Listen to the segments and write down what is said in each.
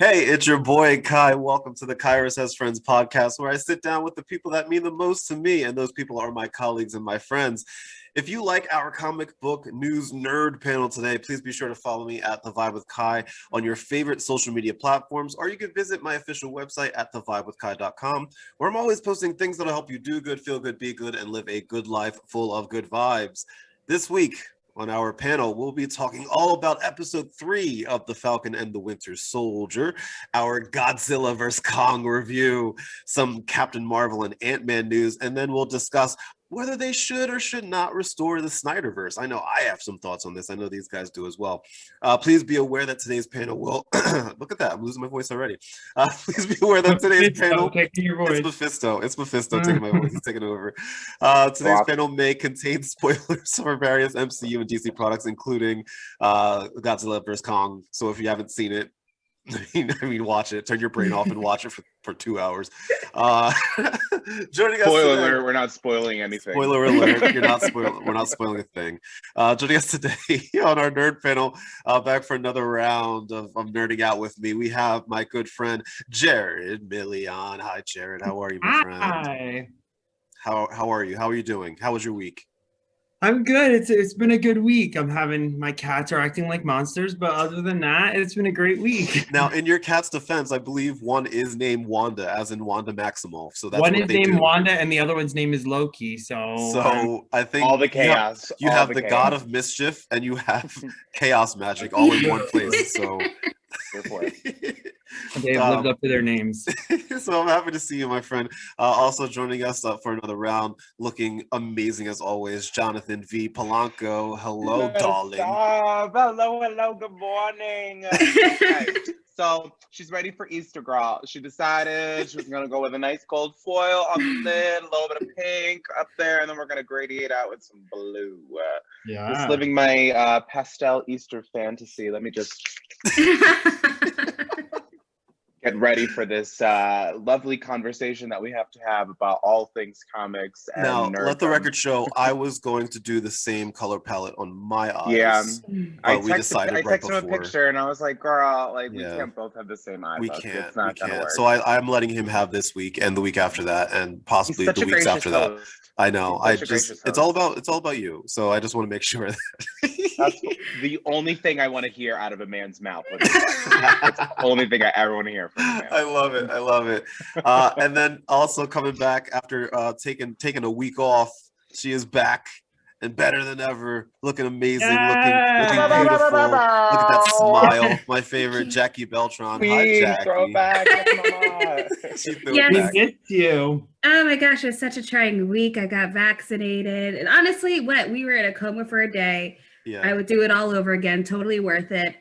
Hey, it's your boy Kai. Welcome to the Kyrus Has Friends podcast, where I sit down with the people that mean the most to me, and those people are my colleagues and my friends. If you like our comic book news nerd panel today, please be sure to follow me at The Vibe with Kai on your favorite social media platforms, or you can visit my official website at thevibewithkai.com, where I'm always posting things that'll help you do good, feel good, be good, and live a good life full of good vibes. This week, on our panel, we'll be talking all about episode 3 of The Falcon and the Winter Soldier, our Godzilla vs. Kong review, some Captain Marvel and Ant-Man news, and then we'll discuss whether they should or should not restore the Snyderverse. I know I have some thoughts on this. I know these guys do as well. Please be aware that today's panel will... Look at that. I'm losing my voice already. Please be aware that today's panel... It's Mephisto taking my voice. He's taking over. Today's panel may contain spoilers for various MCU and DC products, including Godzilla vs. Kong. So if you haven't seen it, I mean, watch it. Turn your brain off and watch it for 2 hours. Joining us Spoiler today, alert, we're not spoiling anything. Spoiler alert, we're not spoiling a thing. Joining us today on our nerd panel, back for another round of nerding out with me, we have my good friend Jared Milian. Hi, Jared. How are you, my friend? Hi. How are you? How are you doing? How was your week? I'm good. It's been a good week. My cats are acting like monsters, but other than that, it's been a great week. Now, in your cat's defense, I believe one is named Wanda, as in Wanda Maximoff. So that's one what is they named do. Wanda, and the other one's name is Loki. So I think all the chaos. You have the god of mischief, and you have chaos magic all in one place. So they have lived up to their names. So I'm happy to see you, my friend. Also joining us for another round, looking amazing as always, Jonathan V. Polanco. Hello, darling. Hello. Good morning. Okay. So she's ready for Easter, girl. She decided she was gonna go with a nice gold foil on the lid, a little bit of pink up there, and then we're gonna gradiate out with some blue. Just living my pastel Easter fantasy. Let me just get ready for this lovely conversation that we have to have about all things comics and now, nerd. Let the record show I was going to do the same color palette on my eyes. Yeah, I texted him a picture and I was like, girl, like we can't both have the same eyes. We can't. It's not gonna work. So I'm letting him have this week and the week after that and possibly the weeks after that. I know. It's all about you. So I just want to make sure that that's the only thing I want to hear out of a man's mouth. That's the only thing I ever want to hear from a man. I love it. And then also coming back after taking a week off, she is back and better than ever, looking amazing, looking beautiful. Look at that smile. My favorite, Jacqui Beltran. Hi, Jacqui. Throwback. We missed you. Oh my gosh, it was such a trying week. I got vaccinated. And honestly, we were in a coma for a day. Yeah. I would do it all over again. Totally worth it.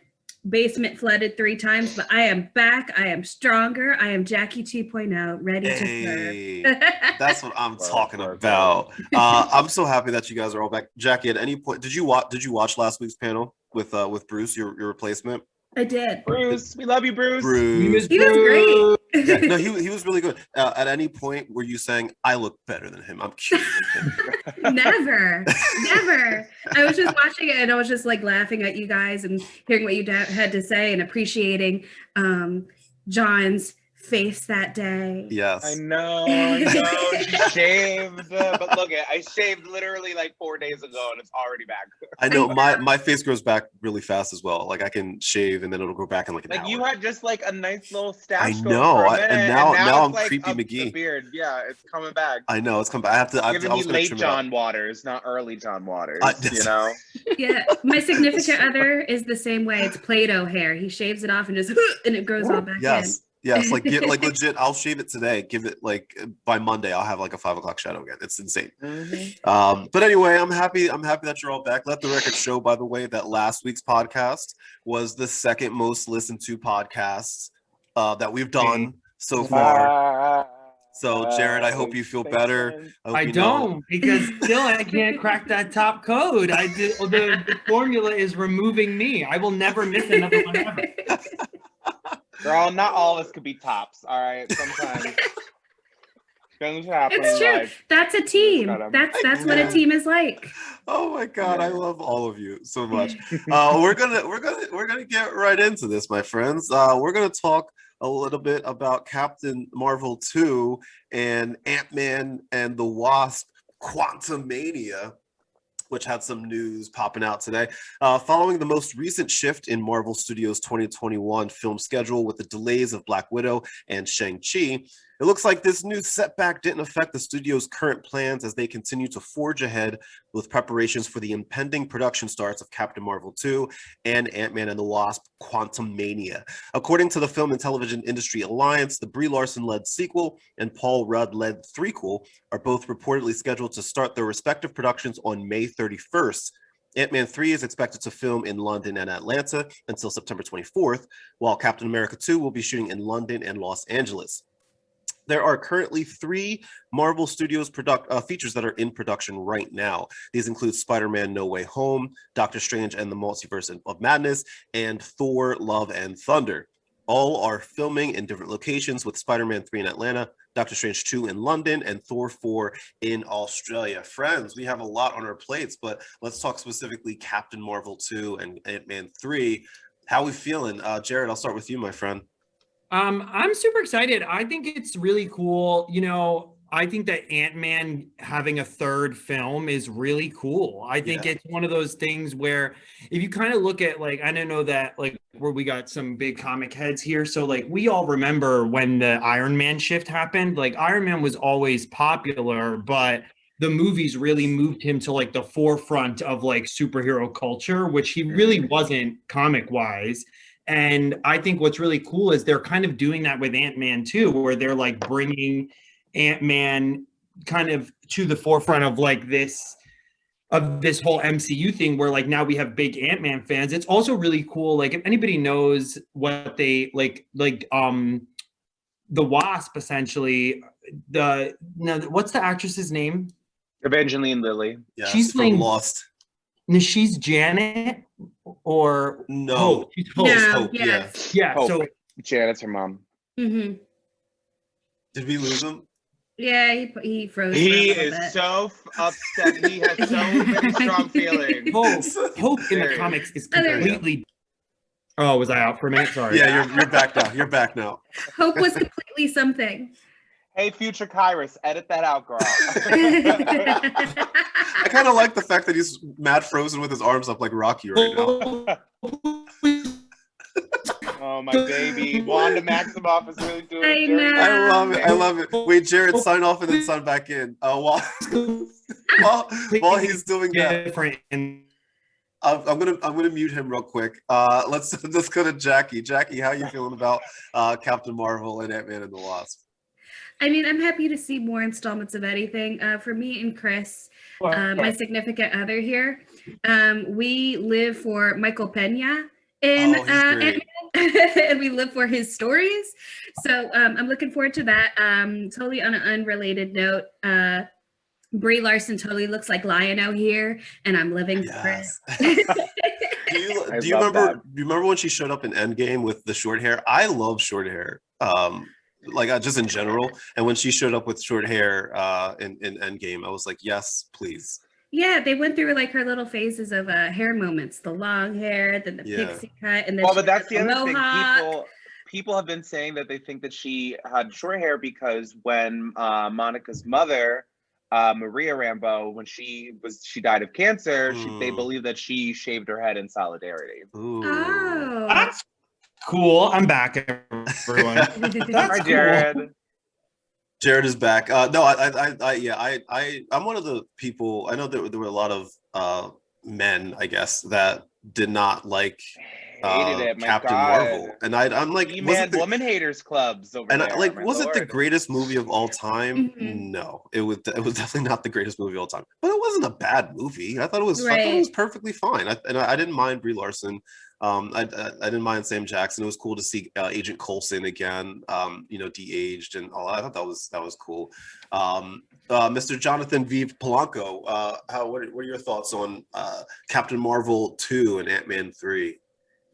Basement flooded 3 times, but I am back. I am stronger. I am Jacqui 2.0, ready to serve. That's what I'm talking about. I'm so happy that you guys are all back. Jacqui, at any point, did you watch last week's panel with Bruce, your replacement? I did. Bruce, we love you, Bruce. He was great. Yeah, no, he was really good. At any point were you saying, I look better than him? I'm cuter than him. Never. I was just watching it and I was just like laughing at you guys and hearing what you had to say and appreciating John's face that day. Yes. I know. She shaved. But look, I shaved literally like 4 days ago and it's already back. I know. My face grows back really fast as well. Like I can shave and then it'll grow back in like an hour. You had just like a nice little stash. I know. And now I'm like creepy McGee. The beard. Yeah, it's coming back. I know. It's coming back. I was giving you late John Waters, not early John Waters. You know? Yeah. My significant other is the same way. It's Play-Doh hair. He shaves it off and just and it grows all back in. Yes, like legit. I'll shave it today. Give it like by Monday. I'll have like a 5 o'clock shadow again. It's insane. Mm-hmm. But anyway, I'm happy that you're all back. Let the record show, by the way, that last week's podcast was the second most listened to podcast that we've done so far. So, Jared, I hope you feel better. I don't, because still I can't crack that top code. The formula is removing me. I will never miss another one ever. Girl, not all of us could be tops, all right? Sometimes. Things happen. It's true. Like, That's a team. That's what a team is like. Oh my God, I love all of you so much. We're gonna get right into this, my friends. We're gonna talk a little bit about Captain Marvel 2 and Ant-Man and the Wasp: Quantumania, which had some news popping out today. Following the most recent shift in Marvel Studios' 2021 film schedule with the delays of Black Widow and Shang-Chi, it looks like this new setback didn't affect the studio's current plans as they continue to forge ahead with preparations for the impending production starts of Captain Marvel 2 and Ant-Man and the Wasp: Quantumania. According to the Film and Television Industry Alliance, the Brie Larson-led sequel and Paul Rudd-led threequel are both reportedly scheduled to start their respective productions on May 31st. Ant-Man 3 is expected to film in London and Atlanta until September 24th, while Captain America 2 will be shooting in London and Los Angeles. There are currently 3 Marvel Studios features that are in production right now. These include Spider-Man: No Way Home, Doctor Strange and the Multiverse of Madness, and Thor: Love and Thunder. All are filming in different locations, with Spider-Man 3 in Atlanta, Doctor Strange 2 in London, and Thor 4 in Australia. Friends, we have a lot on our plates, but let's talk specifically Captain Marvel 2 and Ant-Man 3. How are we feeling? Jared, I'll start with you, my friend. I'm super excited. I think it's really cool. You know, I think that Ant-Man having a third film is really cool. I think it's one of those things where if you kind of look at, like, I don't know that, like, where we got some big comic heads here. So, like, we all remember when the Iron Man shift happened. Like, Iron Man was always popular, but the movies really moved him to, like, the forefront of, like, superhero culture, which he really wasn't comic-wise. And I think what's really cool is they're kind of doing that with Ant-Man too, where they're like bringing Ant-Man kind of to the forefront of like this whole MCU thing, where like now we have big Ant-Man fans. It's also really cool. Like, if anybody knows what they like the Wasp, essentially, what's the actress's name? Evangeline Lilly. Yeah, she's from playing Lost. She's Janet, or no? Hope. She's Hope. No, Hope, yes. Yeah. Hope. So Janet's her mom. Mm-hmm. Did we lose him? Yeah, he froze. He for a little is bit. so upset. He has so many strong feelings. Hope in the comics is completely. Oh, was I out for a minute? Sorry. Yeah, you're back now. You're back now. Hope was completely something. Hey, future Kyrus, edit that out, girl. I kind of like the fact that he's mad frozen with his arms up like Rocky right now. Oh, my baby. Wanda Maximoff is really doing it. I know. I love it. I love it. Wait, Jared, sign off and then sign back in. While he's doing that, I'm gonna mute him real quick. Let's go to Jacqui. Jacqui, how are you feeling about Captain Marvel and Ant-Man and the Wasp? I mean, I'm happy to see more installments of anything. For me and Chris, my significant other here, we live for Michael Pena in Ant-Man, and we live for his stories. So I'm looking forward to that. Totally on an unrelated note, Brie Larson totally looks like Lion-O here, and I'm living for it. Do you remember when she showed up in Endgame with the short hair? I love short hair. Like just in general, and when she showed up with short hair in Endgame, I was like, yes, please. Yeah, they went through like her little phases of hair moments, the long hair, then the pixie cut, and then but that's the other mohawk. thing. People have been saying that they think that she had short hair because when Monica's mother, Maria Rambeau, when she died of cancer, they believe that she shaved her head in solidarity. Ooh. Oh, that's cool. I'm back, everyone. That's Hi, Jared. Cool. Jared is back. I'm one of the people. I know there were a lot of men, I guess, that did not like Captain Marvel, and I'm like, woman haters clubs over there. And was it the greatest movie of all time? Mm-hmm. No, it was definitely not the greatest movie of all time. But it wasn't a bad movie. I thought it was perfectly fine. I didn't mind Brie Larson. I didn't mind Sam Jackson. It was cool to see Agent Coulson again. De-aged and all. I thought that was cool. Mr. Jonathan V. Polanco, what are your thoughts on Captain Marvel 2 and Ant-Man 3?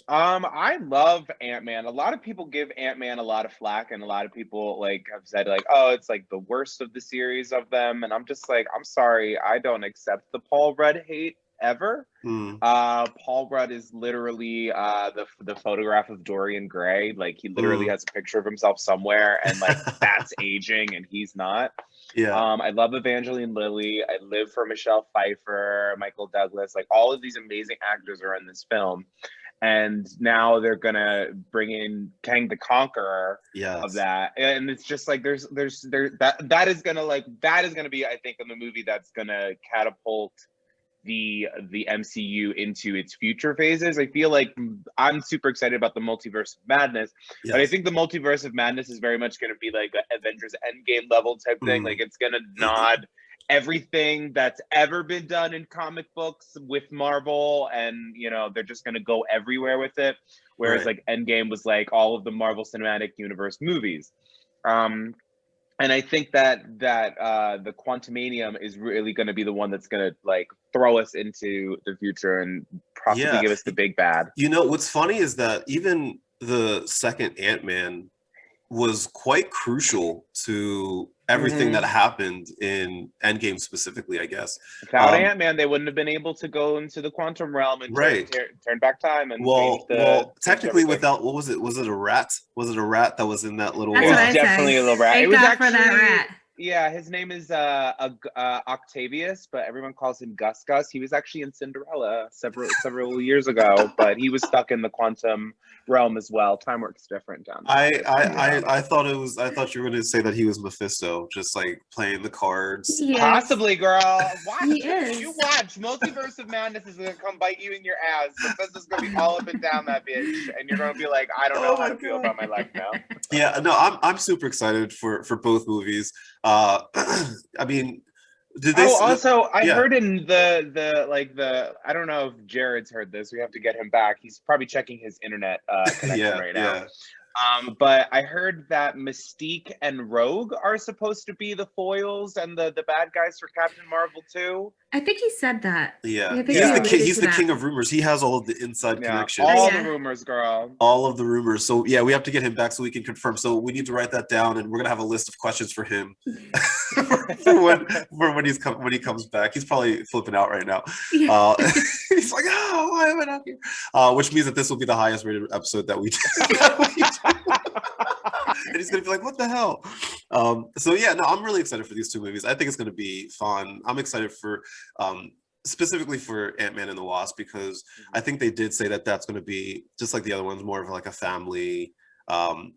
I love Ant-Man. A lot of people give Ant-Man a lot of flack, and a lot of people like have said like, oh, it's like the worst of the series of them. And I'm just like, I'm sorry, I don't accept the Paul Rudd hate ever. Paul Rudd is literally the photograph of Dorian Gray. Like he literally has a picture of himself somewhere, and like that's aging, and he's not. Yeah. I love Evangeline Lilly. I live for Michelle Pfeiffer, Michael Douglas. Like all of these amazing actors are in this film. And now they're gonna bring in Kang the Conqueror of that, and it's just like that is gonna be, I think, in the movie that's gonna catapult the MCU into its future phases. I feel like I'm super excited about the Multiverse of Madness, but I think the Multiverse of Madness is very much gonna be like an Avengers Endgame level type thing. Like it's gonna nod everything that's ever been done in comic books with Marvel, and you know they're just going to go everywhere with it, whereas like Endgame was like all of the Marvel Cinematic Universe movies. And I think that the Quantumanium is really going to be the one that's going to like throw us into the future and possibly give us the big bad. You know what's funny is that even the second Ant-Man was quite crucial to everything that happened in Endgame specifically, I guess. Without Ant-Man, they wouldn't have been able to go into the quantum realm and turn back time and technically without, what was it? Was it a rat? Was it a rat that was in that little... That's what I definitely say. a little rat. Thank it was God actually, for that rat. Yeah, his name is Octavius, but everyone calls him Gus Gus. He was actually in Cinderella several years ago, but he was stuck in the quantum realm as well. Time works different down there. I thought you were going to say that he was Mephisto, just like playing the cards. Yes. Possibly, girl. Watch. He is. You watch. Multiverse of Madness is gonna come bite you in your ass. Mephisto's gonna be all up and down that bitch, and you're gonna be like, I don't know how to feel about my life now. Yeah, no, I'm super excited for both movies. I mean, did they? I heard in the I don't know if Jared's heard this. We have to get him back. He's probably checking his internet connection right now. But I heard that Mystique and Rogue are supposed to be the foils and the bad guys for Captain Marvel 2. I think he said that. Yeah, he's the king of rumors. He has all of the inside connections. All the rumors, girl. All of the rumors. So yeah, we have to get him back so we can confirm. So we need to write that down, and we're gonna have a list of questions for him for when he comes back. He's probably flipping out right now. He's like, oh, why am I not here? Which means that this will be the highest rated episode that we do. And he's gonna be like, what the hell? So yeah, no, I'm really excited for these two movies. I think it's gonna be fun. I'm excited for specifically for Ant-Man and the Wasp, because I think they did say that that's gonna be just like the other ones, more of like a family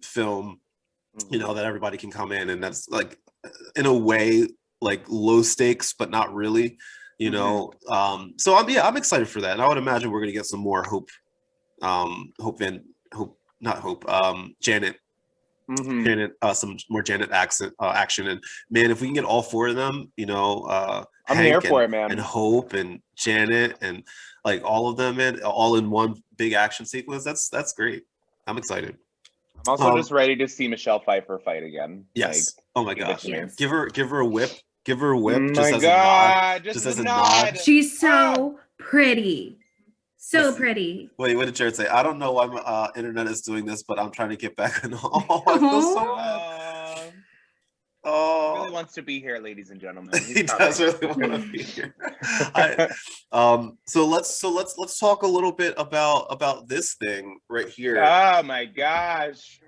film, you know, that everybody can come in, and that's like in a way like low stakes, but not really, you know. So I'm excited for that, and I would imagine we're gonna get some more Janet. Janet, some more Janet action, and man, if we can get all four of them, you know, I'm Hank here for it, man. And Hope and Janet and like all of them, man, all in one big action sequence. That's great. I'm excited. I'm also just ready to see Michelle Pfeiffer fight again. Yes. Like, oh my gosh. Yes. Give her a whip. Give her a whip. Oh just my as God, a nod. just as a nod. She's so pretty. So pretty. Wait, what did Jared say? I don't know why my internet is doing this, but I'm trying to get back on. Oh, I feel so bad. He really wants to be here, ladies and gentlemen. He does really want to be here. So let's talk a little bit about this thing right here. Oh my gosh.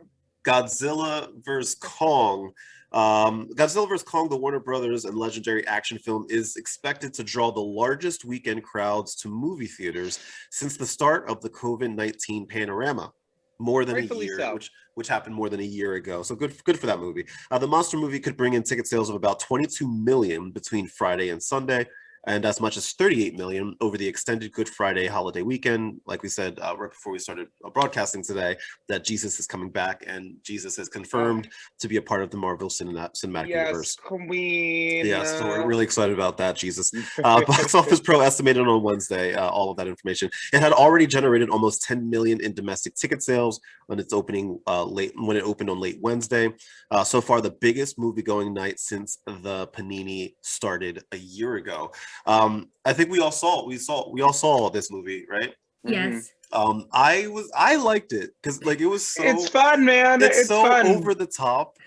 Godzilla vs. Kong. Godzilla vs. Kong, the Warner Brothers and legendary action film, is expected to draw the largest weekend crowds to movie theaters since the start of the COVID-19 panorama. More than a year, which happened more than a year ago. So good for that movie. The monster movie could bring in ticket sales of about 22 million between Friday and Sunday, and as much as 38 million over the extended Good Friday holiday weekend. Like we said right before we started broadcasting today, that Jesus is coming back, and Jesus is confirmed to be a part of the Marvel Cinematic Universe. Queen. Yes, so we're really excited about that, Jesus. Box Office Pro estimated on Wednesday all of that information. It had already generated almost 10 million in domestic ticket sales when its opening when it opened on late Wednesday. So far, the biggest movie-going night since the Panini started a year ago. I think we all saw this movie, right? Yes. I liked it because like it was so. It's fun, man. It's so fun. over the top,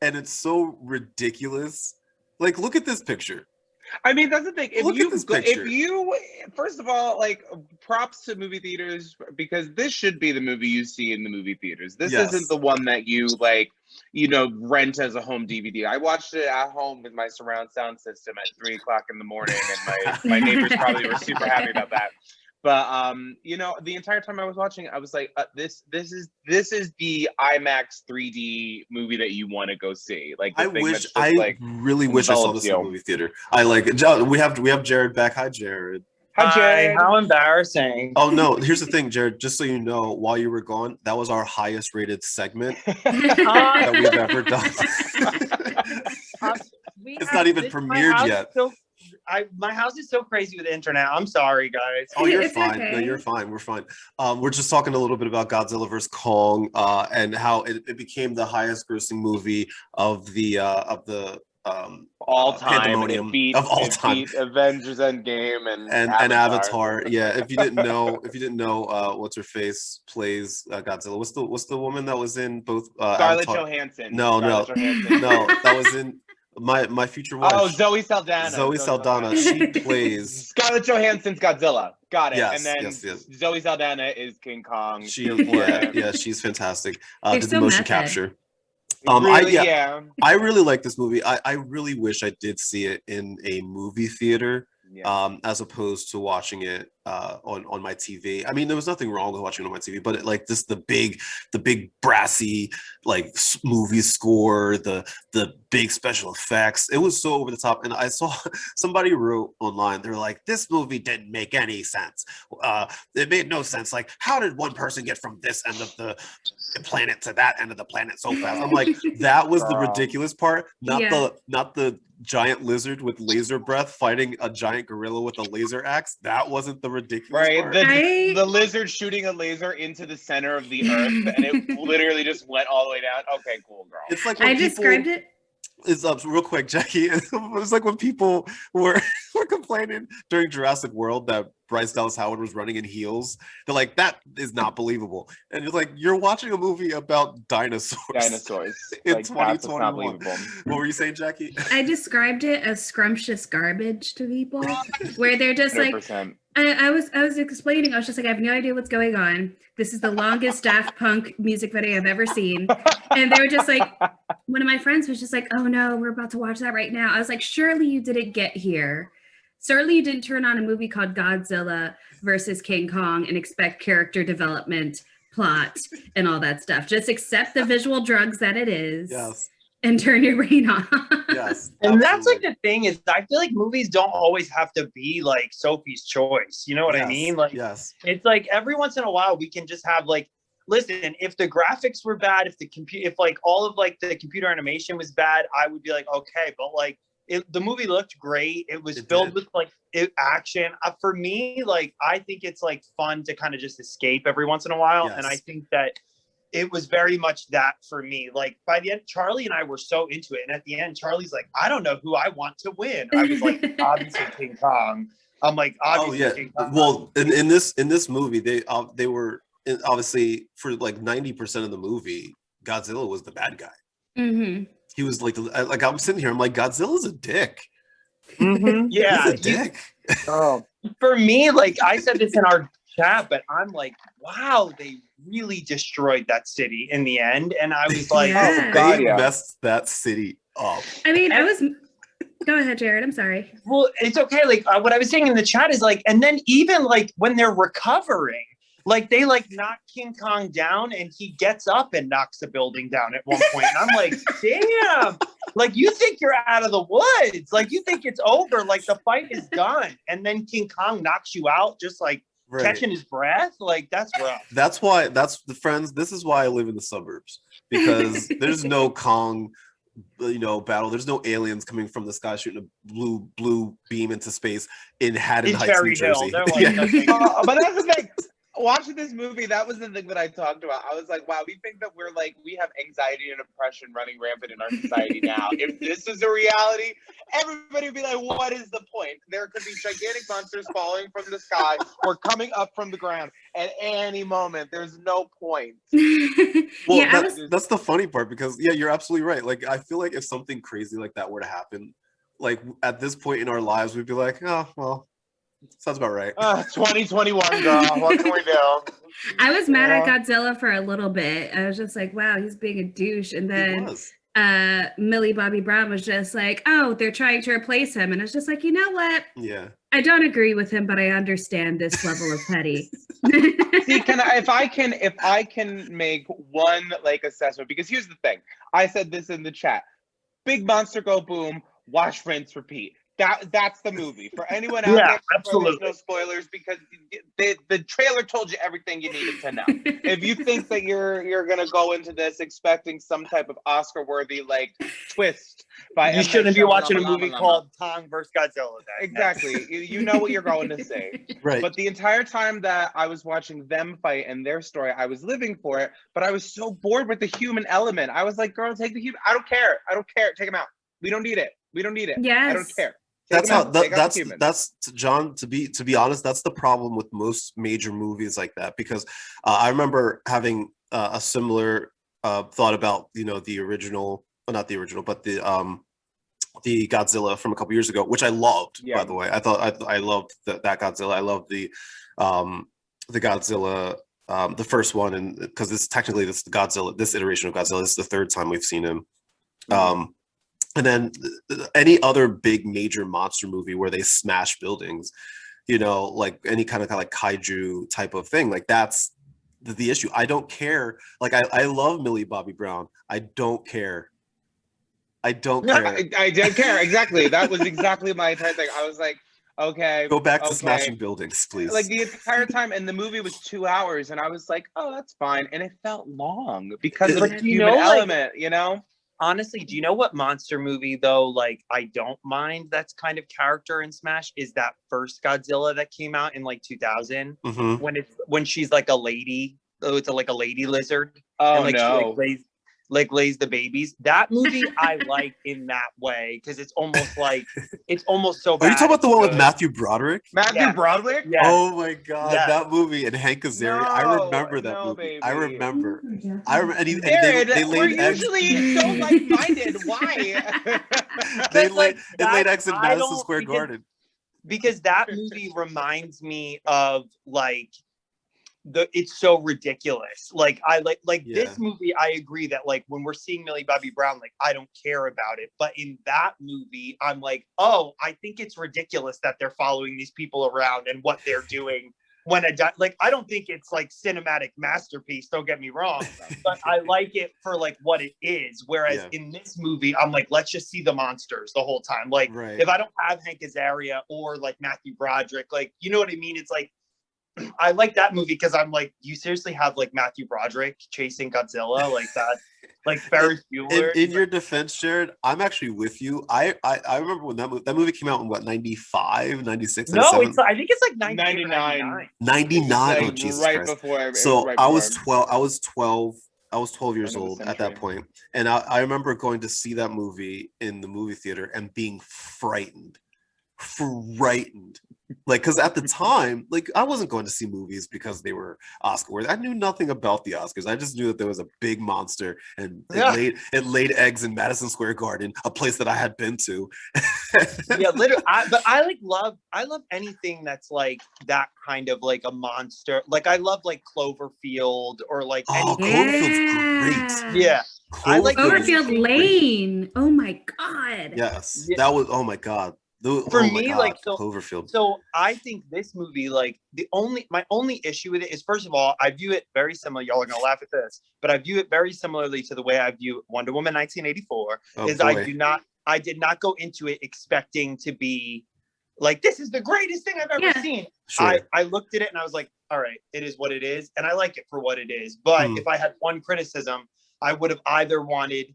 and it's so ridiculous. Like, look at this picture. I mean, that's the thing. If you, first of all, like, props to movie theaters, because this should be the movie you see in the movie theaters. This isn't the one that you like, rent as a home DVD. I watched it at home with my surround sound system at 3 o'clock in the morning, and my neighbors probably were super happy about that. But the entire time I was watching it, I was like, this is the IMAX 3D movie that you want to go see. Like, I really wish I saw this in the movie theater. I like it. We have Jared back. Hi, Jared. Hi, Jared. How embarrassing. Oh no! Here's the thing, Jared. Just so you know, while you were gone, that was our highest rated segment that we've ever done. It's not even premiered yet. My house is so crazy with the internet. I'm sorry, guys. Oh, you're fine. Okay. No, you're fine. We're fine. We're just talking a little bit about Godzilla vs. Kong and how it became the highest grossing movie of the all time. It beat Avengers Endgame and Avatar. Yeah, if you didn't know, what's her face plays Godzilla. What's the woman that was in both? Scarlett Avatar? Johansson. No, that was in. My future wife. Oh, Zoe Saldana. Zoe Saldana. She plays Scarlett Johansson's Godzilla. Got it. Yes, and then yes. Zoe Saldana is King Kong. She's fantastic. Did the motion capture. Really, I really like this movie. I really wish I did see it in a movie theater. As opposed to watching it on my TV. I mean, there was nothing wrong with watching it on my TV, but the big brassy like movie score, the big special effects, it was so over the top. And I saw somebody wrote online, they're like, this movie didn't make any sense. It made no sense. Like, how did one person get from this end of the planet to that end of the planet so fast? I'm like, that was the ridiculous part, not the giant lizard with laser breath fighting a giant gorilla with a laser axe. That wasn't the ridiculous part. The lizard shooting a laser into the center of the earth, and it literally just went all the way down. Okay, cool, girl. It's like when described it. It's real quick, Jacqui. It was like when people were complaining during Jurassic World that Bryce Dallas Howard was running in heels. They're like, that is not believable. And it's like, you're watching a movie about dinosaurs. In 2021. What were you saying, Jacqui? I described it as scrumptious garbage to people, where they're just 100%. like, I was explaining, I was just like, I have no idea what's going on. This is the longest Daft Punk music video I've ever seen. And they were just like, one of my friends was just like, oh no, we're about to watch that right now. I was like, surely you didn't get here. Surely you didn't turn on a movie called Godzilla versus King Kong and expect character development, plot, and all that stuff. Just accept the visual drugs that it is. Yes. And turn your brain on. Yes. And that's like the thing is, I feel like movies don't always have to be like Sophie's Choice. You know what I mean? Like, it's like every once in a while we can just have like, listen, if the graphics were bad, if like all of like the computer animation was bad, I would be like, okay, but like the movie looked great. It was filled with like action. For me, like I think it's like fun to kind of just escape every once in a while, and I think that it was very much that for me. Like by the end, Charlie and I were so into it. And at the end, Charlie's like, I don't know who I want to win. I was like, obviously King Kong. I'm like, obviously King Kong. Well, in this movie, they were obviously for like 90% of the movie, Godzilla was the bad guy. Mm-hmm. He was like I'm sitting here, I'm like, Godzilla's a dick. Mm-hmm. Yeah. He's a dick. For me, like I said this in our chat, but I'm like, wow, they really destroyed that city in the end. And I was like, oh god, they messed that city up. I mean, go ahead, Jared, I'm sorry. Well, it's okay. Like what I was saying in the chat is like, and then even like when they're recovering, like they like knock King Kong down and he gets up and knocks the building down at one point. And I'm like, damn, like you think you're out of the woods. Like you think it's over. Like the fight is done. And then King Kong knocks you out just like catching his breath. Like that's rough. This is why I live in the suburbs, because there's no Kong battle. There's no aliens coming from the sky shooting a blue beam into space in Haddon Heights, New Jersey. But that's the thing. watching this movie, that was the thing that I talked about. I was like, wow, we think that we have anxiety and depression running rampant in our society now. If this is a reality, everybody would be like, what is the point? There could be gigantic monsters falling from the sky or coming up from the ground at any moment. There's no point. Well, yeah, that's the funny part, because yeah, you're absolutely right. Like, I feel like if something crazy like that were to happen, like at this point in our lives, we'd be like, oh, well, sounds about right. 2021, girl. What can we do? I was mad at Godzilla for a little bit. I was just like, wow, he's being a douche. And then Millie Bobby Brown was just like, oh, they're trying to replace him. And I was just like, you know what? Yeah. I don't agree with him, but I understand this level of petty. See, if I can make one assessment, because here's the thing. I said this in the chat. Big monster go boom, watch, rinse, repeat. That's the movie. For anyone out there, absolutely. No spoilers, because the trailer told you everything you needed to know. If you think that you're gonna go into this expecting some type of Oscar-worthy twist, you shouldn't be watching a movie called Kong vs. Godzilla. Exactly. You know what you're going to see. Right. But the entire time that I was watching them fight and their story, I was living for it. But I was so bored with the human element. I was like, girl, take the human. I don't care. Take them out. We don't need it. Yes. I don't care. That's John, to be honest, that's the problem with most major movies like that, because I remember having a similar thought about the original, well, not the original, but the Godzilla from a couple years ago, which I loved. By the way, I loved that Godzilla. I loved the Godzilla, the first one, and because this Godzilla, this iteration of Godzilla, this is the third time we've seen him. And then any other big major monster movie where they smash buildings, like any kind of like kaiju type of thing, like that's the issue. I don't care. Like I love Millie Bobby Brown. I don't care. I don't care. Exactly. That was exactly my entire thing. I was like, okay. Go back to smashing buildings, please. Like the entire time, and the movie was 2 hours, and I was like, oh, that's fine. And it felt long because of the human element, Honestly, do you know what monster movie though, I don't mind that's kind of character in Smash, is that first Godzilla that came out in 2000 when she's like a lady. Oh, it's a lady lizard. Oh, and no. She lays the babies. That movie I like in that way, because it's almost so bad. Are you talking about the one with Matthew Broderick? Broderick? Yeah. Oh my god, that movie, and Hank Azaria. No, I remember that movie. Baby. I remember. And they laid eggs. We're usually so like-minded. Why? They laid eggs in Madison Square Garden. Because that movie reminds me of it's so ridiculous. This movie, I agree that when we're seeing Millie Bobby Brown, I don't care about it. But in that movie, I'm like, oh, I think it's ridiculous that they're following these people around and what they're doing when I don't think it's cinematic masterpiece, don't get me wrong, but I like it for what it is. Whereas in this movie, I'm like, let's just see the monsters the whole time. If I don't have Hank Azaria or Matthew Broderick, you know what I mean? It's I like that movie because I'm like, you seriously have Matthew Broderick chasing Godzilla like that, Ferris Bueller. In your defense, Jared, I'm actually with you. I remember when that movie came out in 95, 96? No, I think it's 99. 99. Oh, Jesus right Christ. Before. So right I was 12 years old at that point. And I remember going to see that movie in the movie theater and being frightened. Because at the time, I wasn't going to see movies because they were Oscar worthy. I knew nothing about the Oscars. I just knew that there was a big monster, and it laid eggs in Madison Square Garden, a place that I had been to. Yeah, literally. I love anything that's that kind of a monster. I love Cloverfield or Cloverfield's great. Yeah. I like Cloverfield Lane. Oh my god. Yes, that was. Oh my god. For me, Cloverfield. So I think this movie, my only issue with it is, first of all, I view it very similar. Y'all are gonna laugh at this, but I view it very similarly to the way I view Wonder Woman 1984. I did not go into it expecting to be this is the greatest thing I've ever seen. Sure. I looked at it and I was like, all right, it is what it is, and I like it for what it is. But if I had one criticism, I would have either wanted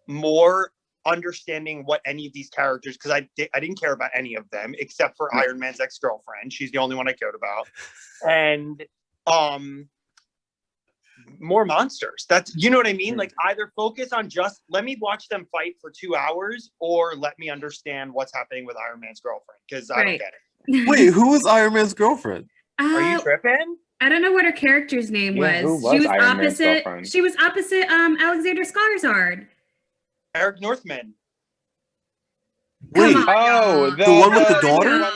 more understanding what any of these characters, because I didn't care about any of them except for Iron Man's ex-girlfriend. She's the only one I cared about. And more monsters. That's, you know what I mean? Like, either focus on just let me watch them fight for 2 hours, or let me understand what's happening with Iron Man's girlfriend, because I don't get it. Wait, who was Iron Man's girlfriend? Are you tripping? I don't know what her character's name was. Who was She was Iron Man's opposite. girlfriend? She was opposite Alexander Skarsgård. Eric Northman. Wait, Come on, the one with the daughter?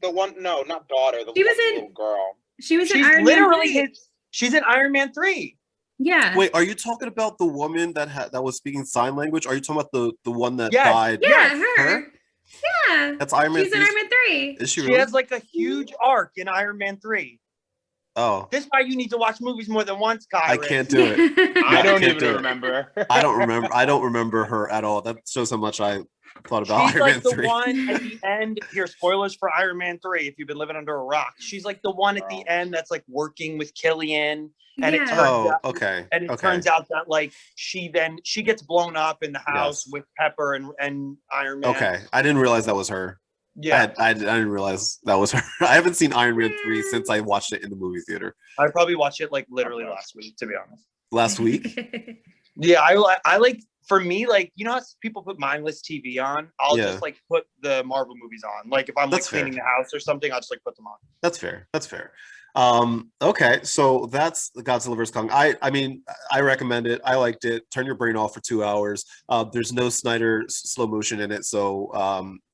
The one, no, not daughter. The She was one, in- little girl. She was in She's Iron literally Man 3. she's in Iron Man 3. Yeah. Wait, are you talking about the woman that was speaking sign language? Are you talking about the one that Yes. died? Yeah, her. Her? Yeah. That's Iron Man She's in 3's Iron Man 3. Is she She really? has like a huge arc in Iron Man 3. Oh, This is why you need to watch movies more than once, Kyrus. I can't do it. I don't can't do even it. remember. I don't remember her at all. That shows how much I thought about She's Iron like Man the 3. one at the end. Here, spoilers for Iron Man 3 if you've been living under a rock. She's like the one at the end that's like working with Killian. And it Yeah. turns Oh, out, okay. and it okay. turns out that like she gets blown up in the house Yes. with Pepper and Iron Man. Okay, I didn't realize that was her. Yeah. I didn't realize that was her. I haven't seen Iron Man 3 since I watched it in the movie theater I probably watched it like literally last week, to be honest. last week. Yeah, I like, for me, like, you know how people put mindless TV on? I'll Yeah. just like put the Marvel movies on. Like if I'm That's like cleaning fair. the house or something, I'll just like put them on. That's fair. That's fair. Okay, so that's the Godzilla vs. Kong. I mean, I recommend it. I liked it. Turn your brain off for 2 hours. There's no Snyder slow motion in it, so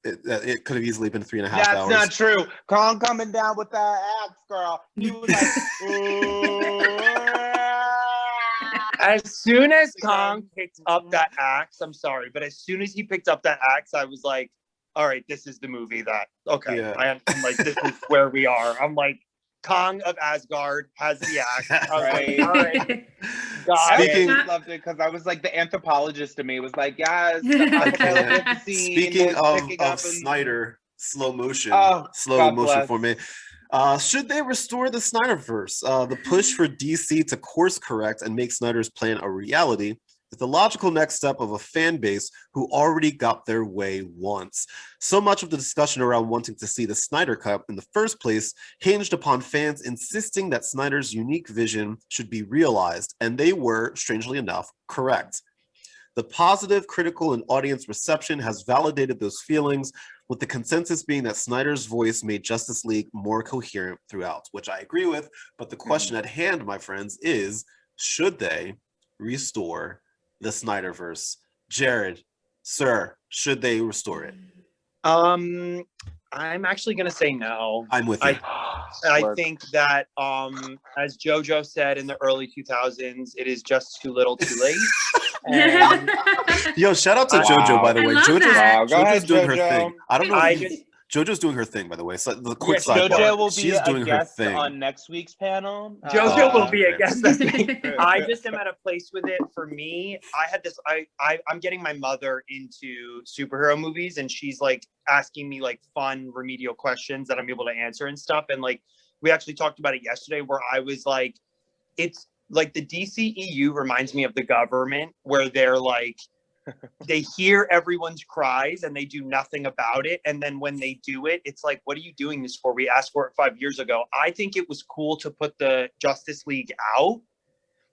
it could have easily been 3.5 hours. That's not true. Kong coming down with that axe, girl. He was like, As soon as Kong picked up that axe, I'm sorry, but as soon as he picked up that axe, I was like, all right, this is the movie that, okay. Yeah. I'm like, this is where we are. I'm like, Kong of Asgard has the axe. I was like, all right. Got Speaking- it. I loved it because I was like the anthropologist to me was like, yes. Speaking of Snyder, slow motion Oh, God motion bless. for me. Should they restore the Snyderverse? The push for DC to course correct and make Snyder's plan a reality is the logical next step of a fan base who already got their way once. So much of the discussion around wanting to see the Snyder Cut in the first place hinged upon fans insisting that Snyder's unique vision should be realized, and they were, strangely enough, correct. The positive critical and audience reception has validated those feelings, with the consensus being that Snyder's voice made Justice League more coherent throughout, which I agree with. But the question at hand, my friends, is should they restore the Snyderverse? Jared, sir, should they restore it? I'm actually gonna say no. I'm with you. I think that as JoJo said in the early 2000s, it is just too little too late. And Yo, shout out to JoJo, by the I way. love that. Go JoJo's ahead, doing her JoJo. thing. I don't know. I if you- just JoJo's doing her thing, by the way. So the quick Yes, sidebar. JoJo will She's be doing a her guest thing. on next week's panel. JoJo will be a okay. guest. That's me. I just am at a place with it. For me, I had this. I'm getting my mother into superhero movies, and she's like asking me like fun remedial questions that I'm able to answer and stuff. And like we actually talked about it yesterday, where I was like, it's like the DCEU reminds me of the government, where they're like, they hear everyone's cries and they do nothing about it. And then when they do it, it's like, what are you doing this for? We asked for it 5 years ago. I think it was cool to put the Justice League out.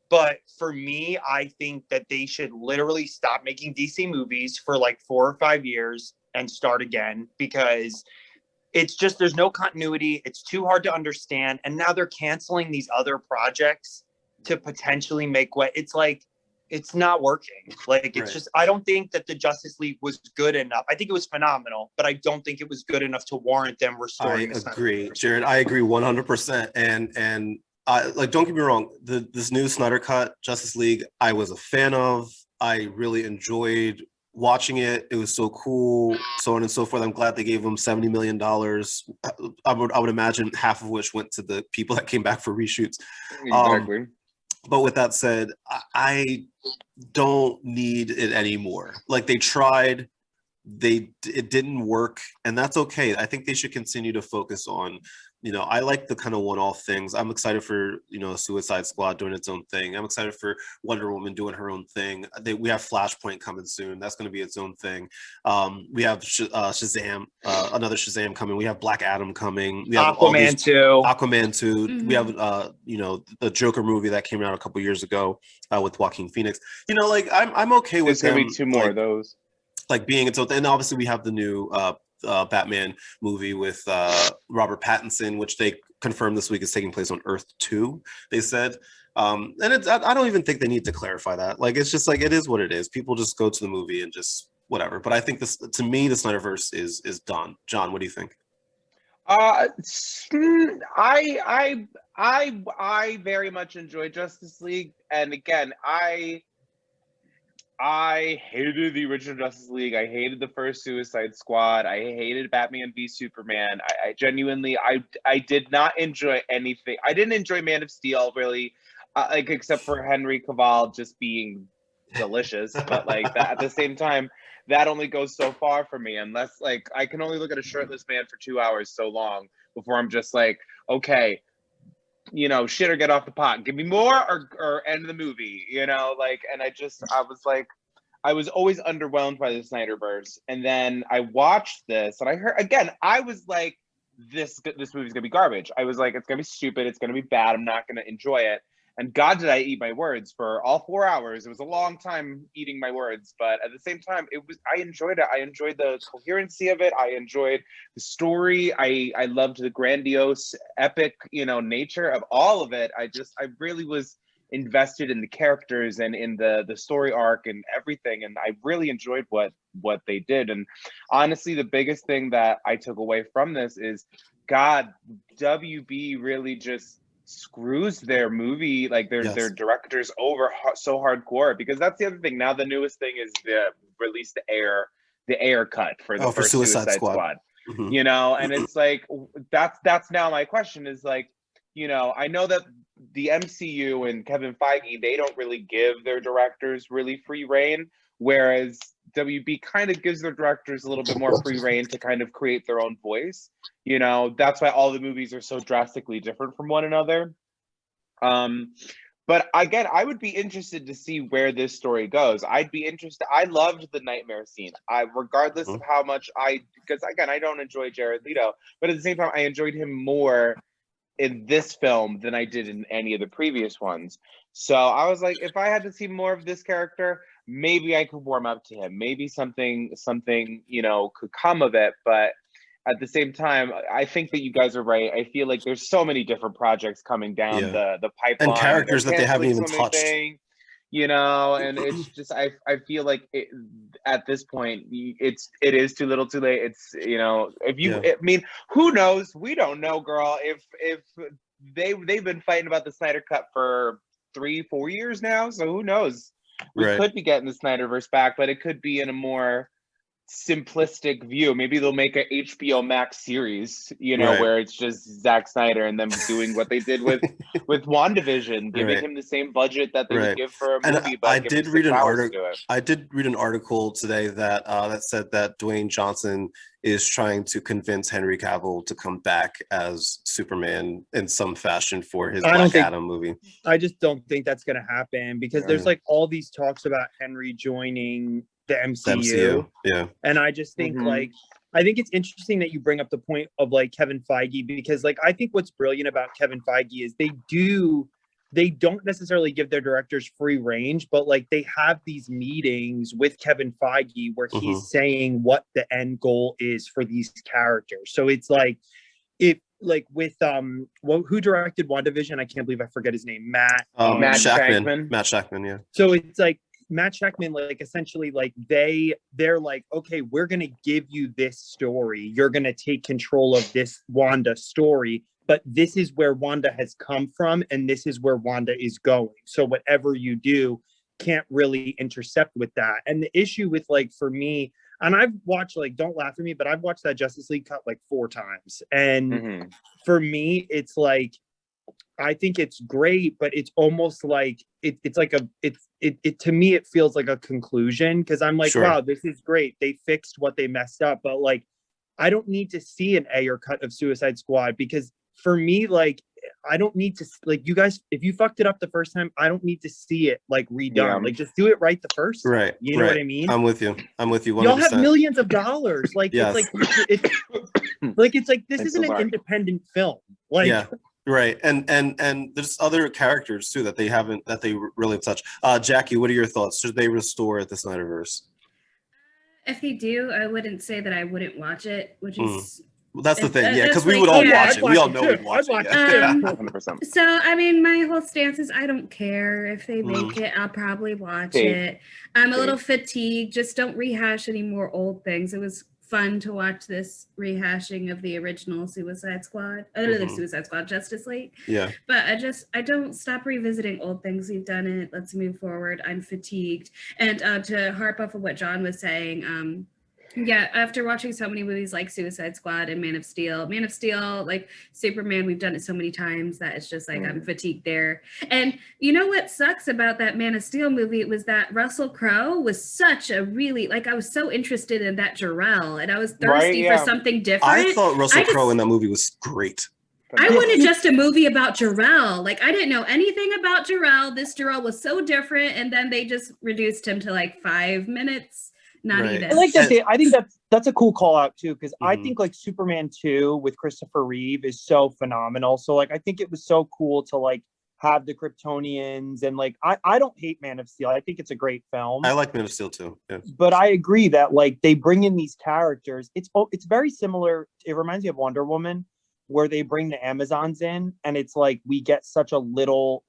But for me, I think that they should literally stop making DC movies for like 4 or 5 years and start again, because it's just, there's no continuity. It's too hard to understand. And now they're canceling these other projects to potentially make what it's like, it's not working. Like, it's just, I don't think that the Justice League was good enough. I think it was phenomenal, but I don't think it was good enough to warrant them restoring. I agree, Jared. I agree 100%. And I, like, don't get me wrong. This new Snyder Cut Justice League, I was a fan of. I really enjoyed watching it. It was so cool, so on and so forth. I'm glad they gave him $70 million. I would imagine half of which went to the people that came back for reshoots. Exactly. But with that said, I don't need it anymore. Like, they tried, it didn't work, and that's okay. I think they should continue to focus on I like the kind of one-off things. I'm excited for, Suicide Squad doing its own thing. I'm excited for Wonder Woman doing her own thing. We have Flashpoint coming soon. That's going to be its own thing. We have Shazam, another Shazam coming. We have Black Adam coming. We have Aquaman 2. Aquaman 2. Mm-hmm. We have, the Joker movie that came out a couple years ago with Joaquin Phoenix. I'm okay with There's going to be 2 more of those. Like being its own thing. And obviously we have the new Batman movie with Robert Pattinson, which they confirmed this week is taking place on Earth 2, they said. And I don't even think they need to clarify that. Like, it's just like, it is what it is. People just go to the movie and just whatever. But I think to me, the Snyderverse is done. John, what do you think? I very much enjoy Justice League. And again, I hated the original Justice League. I hated the first Suicide Squad. I hated Batman v Superman. I genuinely, I did not enjoy anything. I didn't enjoy Man of Steel, really, except for Henry Cavill just being delicious. But that, at the same time, that only goes so far for me. Unless I can only look at a shirtless man for 2 hours so long before I'm just like, okay, shit or get off the pot. Give me more or end the movie, and I was always underwhelmed by the Snyderverse. And then I watched this and I heard, again, I was like, this movie's gonna be garbage. I was like, it's gonna be stupid. It's gonna be bad. I'm not gonna enjoy it. And God, did I eat my words for all 4 hours. It was a long time eating my words, but at the same time, I enjoyed it. I enjoyed the coherency of it. I enjoyed the story. I loved the grandiose, epic, nature of all of it. I really was invested in the characters and in the story arc and everything. And I really enjoyed what they did. And honestly, the biggest thing that I took away from this is, God, WB really just screws their movie, their directors over so hardcore, because that's the other thing. Now the newest thing is the release the air cut for the first Suicide Squad. Mm-hmm. And it's like that's now my question is I know that the MCU and Kevin Feige, they don't really give their directors really free reign, whereas WB kind of gives their directors a little bit more free reign to kind of create their own voice. That's why all the movies are so drastically different from one another. But again, I would be interested to see where this story goes. I'd be interested. I loved the nightmare scene. Regardless of how much because again, I don't enjoy Jared Leto, but at the same time, I enjoyed him more in this film than I did in any of the previous ones. So I was like, if I had to see more of this character, maybe I could warm up to him. Maybe something, could come of it. But at the same time, I think that you guys are right. I feel like there's so many different projects coming down the pipeline. And characters that they haven't even touched. And it's just, I feel like at this point, it is too little too late. It's, I mean, who knows? We don't know, girl. If they've been fighting about the Snyder Cut for 3-4 years now. So who knows? We could be getting the Snyderverse back, but it could be in a more simplistic view. Maybe they'll make a HBO Max series, where it's just Zack Snyder and them doing what they did with WandaVision, giving him the same budget that they would give for a movie. But I did read an article today that that said that Dwayne Johnson is trying to convince Henry Cavill to come back as Superman in some fashion for his Black Adam movie. I just don't think that's going to happen, because there's all these talks about Henry joining the MCU. Yeah. And I just think I think it's interesting that you bring up the point of Kevin Feige, because I think what's brilliant about Kevin Feige is they don't necessarily give their directors free range, but they have these meetings with Kevin Feige where he's saying what the end goal is for these characters. So it's with who directed WandaVision? I can't believe I forget his name. Matt Shakman. Matt Shakman, yeah. So it's Matt Shakman, essentially, they're okay, we're going to give you this story. You're going to take control of this Wanda story, but this is where Wanda has come from, and this is where Wanda is going. So whatever you do can't really intercept with that. And the issue with, for me, and I've watched, don't laugh at me, but I've watched that Justice League cut 4 times. And for me, it's I think it's great, but it's almost it to me, it feels like a conclusion, because I'm wow, this is great. They fixed what they messed up, but I don't need to see an Ayer cut of Suicide Squad, because for me, like, I don't need to, like, you guys, if you fucked it up the first time, I don't need to see it like redone. Yeah. Like, just do it right the first time. Right. You know what I mean? I'm with you. 100%. Y'all have millions of dollars. Like, yes. it's like this isn't an independent film. Like, yeah. Right. And there's other characters too that they really touch. Jacqui, what are your thoughts? Should they restore the Snyderverse? If they do, I wouldn't say that I wouldn't watch it, which is well, that's the thing, yeah, because we would all watch it. We all know we'd watch it. Yeah. 100%. So, I mean, my whole stance is I don't care if they make it. I'll probably watch it. I'm a little fatigued. Just don't rehash any more old things. It was fun to watch this rehashing of the original Suicide Squad. The Suicide Squad, Justice League. Yeah. But I don't stop revisiting old things. We've done it. Let's move forward. I'm fatigued. And to harp off of what John was saying, yeah, after watching so many movies like Suicide Squad and Man of Steel, like Superman, we've done it so many times that it's just like I'm fatigued there. And you know what sucks about that Man of Steel movie? It was that Russell Crowe was such a really, like, I was so interested in that Jor-El, and I was thirsty for something different. I thought Russell Crowe in that movie was great. I wanted just a movie about Jor-El. Like, I didn't know anything about Jor-El. This Jor-El was so different, and then they just reduced him to like 5 minutes. Not even. I like that. I think that's a cool call out too, because I think like Superman 2 with Christopher Reeve is so phenomenal. So like I think it was so cool to like have the Kryptonians, and like I don't hate Man of Steel. I think it's a great film. I like Man of Steel too. Yeah. But I agree that like they bring in these characters. It's very similar. It reminds me of Wonder Woman, where they bring the Amazons in, and it's like we get so little